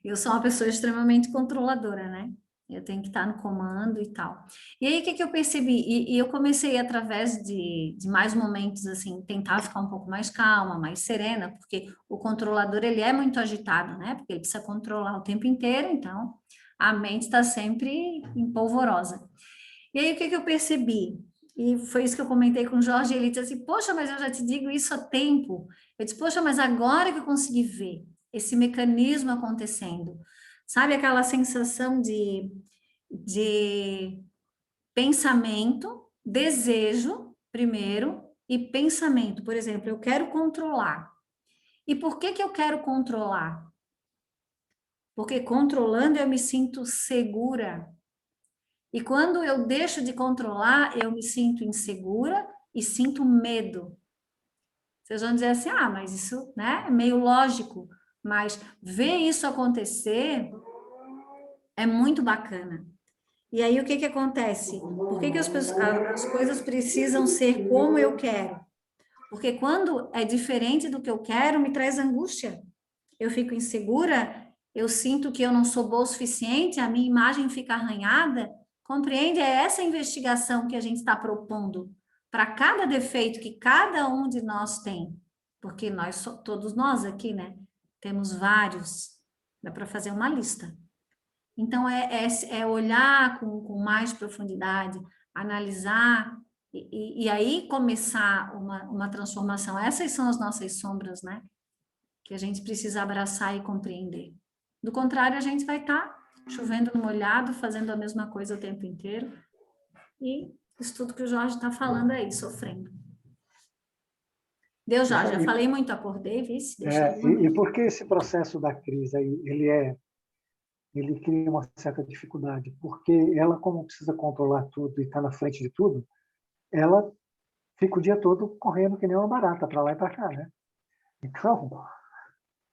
Eu sou uma pessoa extremamente controladora, né? Eu tenho que estar no comando e tal. E aí, o que que eu percebi? E eu comecei, através de mais momentos, assim, tentar ficar um pouco mais calma, mais serena, porque o controlador, ele é muito agitado, né? Porque ele precisa controlar o tempo inteiro, então a mente está sempre em polvorosa. E aí, o que que eu percebi? E foi isso que eu comentei com o Jorge, ele disse assim, poxa, mas eu já te digo isso há tempo. Eu disse, poxa, mas agora que eu consegui ver esse mecanismo acontecendo, sabe aquela sensação de pensamento, desejo, primeiro, e pensamento. Por exemplo, eu quero controlar. E por que que eu quero controlar? Porque controlando eu me sinto segura. E quando eu deixo de controlar, eu me sinto insegura e sinto medo. Vocês vão dizer assim, ah, mas isso, né, é meio lógico. Mas ver isso acontecer é muito bacana. E aí, o que que acontece? Por que que as coisas precisam ser como eu quero? Porque quando é diferente do que eu quero, me traz angústia. Eu fico insegura, eu sinto que eu não sou boa o suficiente, a minha imagem fica arranhada. Compreende? É essa investigação que a gente está propondo para cada defeito que cada um de nós tem. Porque nós, todos nós aqui, né, temos vários. Dá para fazer uma lista. Então, é olhar com mais profundidade, analisar, e aí começar uma transformação. Essas são as nossas sombras, né? Que a gente precisa abraçar e compreender. Do contrário, a gente vai estar chovendo no molhado, fazendo a mesma coisa o tempo inteiro, e isso tudo que o Jorge está falando aí, sofrendo. Deu, Jorge, já falei muito, acordei, vice? E por que esse processo da crise aí, ele cria uma certa dificuldade? Porque ela, como precisa controlar tudo e está na frente de tudo, ela fica o dia todo correndo que nem uma barata para lá e para cá, né? Então,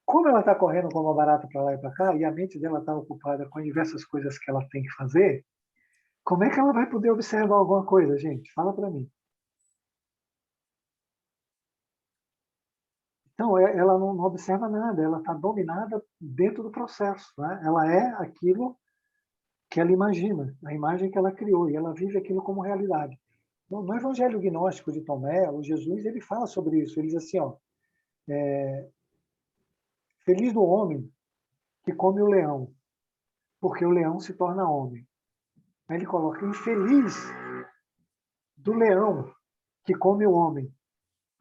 como ela está correndo como uma barata para lá e para cá, e a mente dela está ocupada com diversas coisas que ela tem que fazer, como é que ela vai poder observar alguma coisa, gente? Fala para mim. Então, ela não observa nada, ela está dominada dentro do processo. Né? Ela é aquilo que ela imagina, a imagem que ela criou, e ela vive aquilo como realidade. No Evangelho Gnóstico de Tomé, o Jesus ele fala sobre isso. Ele diz assim, ó, feliz do homem que come o leão, porque o leão se torna homem. Aí ele coloca, infeliz do leão que come o homem,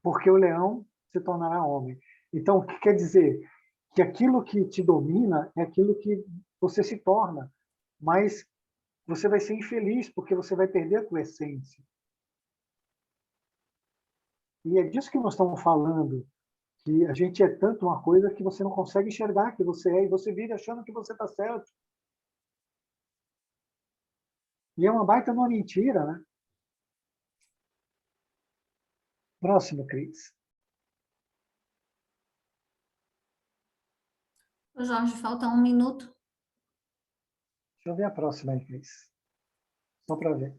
porque o leão se tornará homem. Então, o que quer dizer? Que aquilo que te domina é aquilo que você se torna, mas você vai ser infeliz porque você vai perder a tua essência. E é disso que nós estamos falando, que a gente é tanto uma coisa que você não consegue enxergar que você é, e você vive achando que você está certo. E é uma baita de uma mentira, né? Próximo, Cris. Jorge, falta 1 minuto. Deixa eu ver a próxima aí, Cris. Só para ver.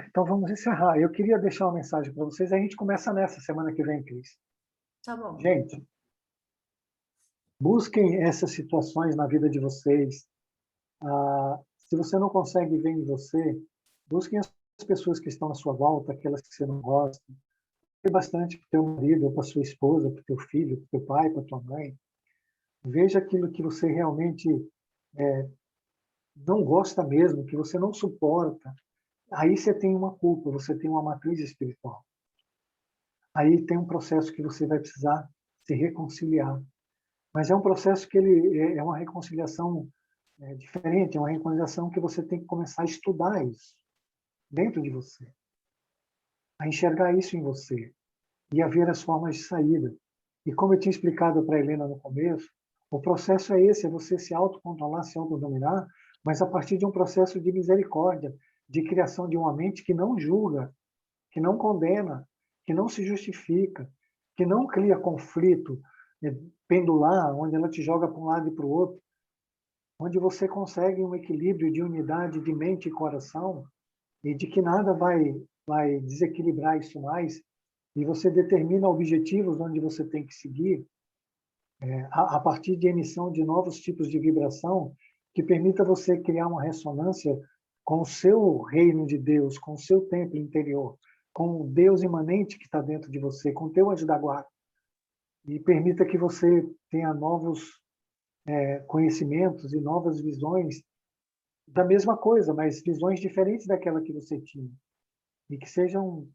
Então vamos encerrar. Eu queria deixar uma mensagem para vocês. A gente começa nessa semana que vem, Cris. Tá bom. Gente, busquem essas situações na vida de vocês. Se você não consegue ver em você, busquem as pessoas que estão à sua volta, aquelas que você não gosta. Dê bastante para o teu marido, para a sua esposa, para o teu filho, para o teu pai, para a tua mãe. Veja aquilo que você realmente não gosta mesmo, que você não suporta. Aí você tem uma culpa, você tem uma matriz espiritual. Aí tem um processo que você vai precisar se reconciliar. Mas é um processo que ele é uma reconciliação diferente, é uma reconciliação que você tem que começar a estudar isso dentro de você, a enxergar isso em você e a ver as formas de saída. E como eu tinha explicado para a Helena no começo, o processo é esse, é você se autocontrolar, se autodominar, mas a partir de um processo de misericórdia, de criação de uma mente que não julga, que não condena, que não se justifica, que não cria conflito pendular, onde ela te joga para um lado e para o outro, onde você consegue um equilíbrio de unidade de mente e coração, e de que nada vai desequilibrar isso mais, e você determina objetivos onde você tem que seguir, a partir de emissão de novos tipos de vibração que permita você criar uma ressonância com o seu reino de Deus, com o seu templo interior, com o Deus imanente que está dentro de você, com o teu anjo da guarda, e permita que você tenha novos conhecimentos e novas visões da mesma coisa, mas visões diferentes daquela que você tinha, e que sejam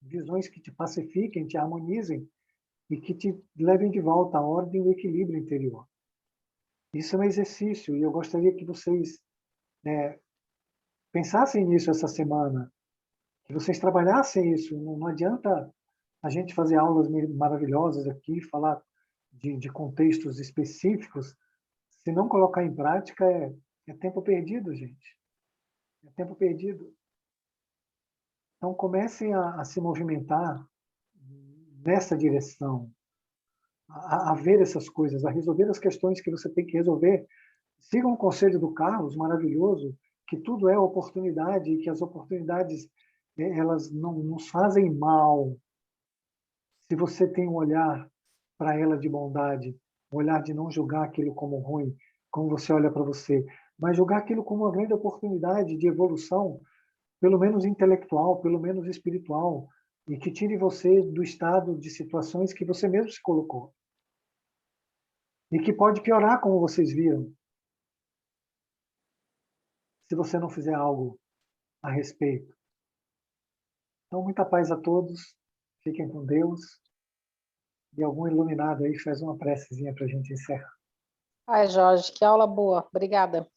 visões que te pacifiquem, te harmonizem, e que te levem de volta à ordem e o equilíbrio interior. Isso é um exercício, e eu gostaria que vocês pensassem nisso essa semana, que vocês trabalhassem isso. Não adianta a gente fazer aulas maravilhosas aqui, falar de contextos específicos, se não colocar em prática, é tempo perdido, gente. É tempo perdido. Então, comecem a se movimentar nessa direção, a ver essas coisas, a resolver as questões que você tem que resolver. Sigam o conselho do Carlos, maravilhoso, que tudo é oportunidade, e que as oportunidades elas não nos fazem mal se você tem um olhar para ela de bondade, um olhar de não julgar aquilo como ruim, como você olha para você, mas julgar aquilo como uma grande oportunidade de evolução, pelo menos intelectual, pelo menos espiritual, e que tire você do estado de situações que você mesmo se colocou. E que pode piorar, como vocês viram, se você não fizer algo a respeito. Então, muita paz a todos, fiquem com Deus, e algum iluminado aí faz uma precezinha para a gente encerrar. Ai, Jorge, que aula boa. Obrigada.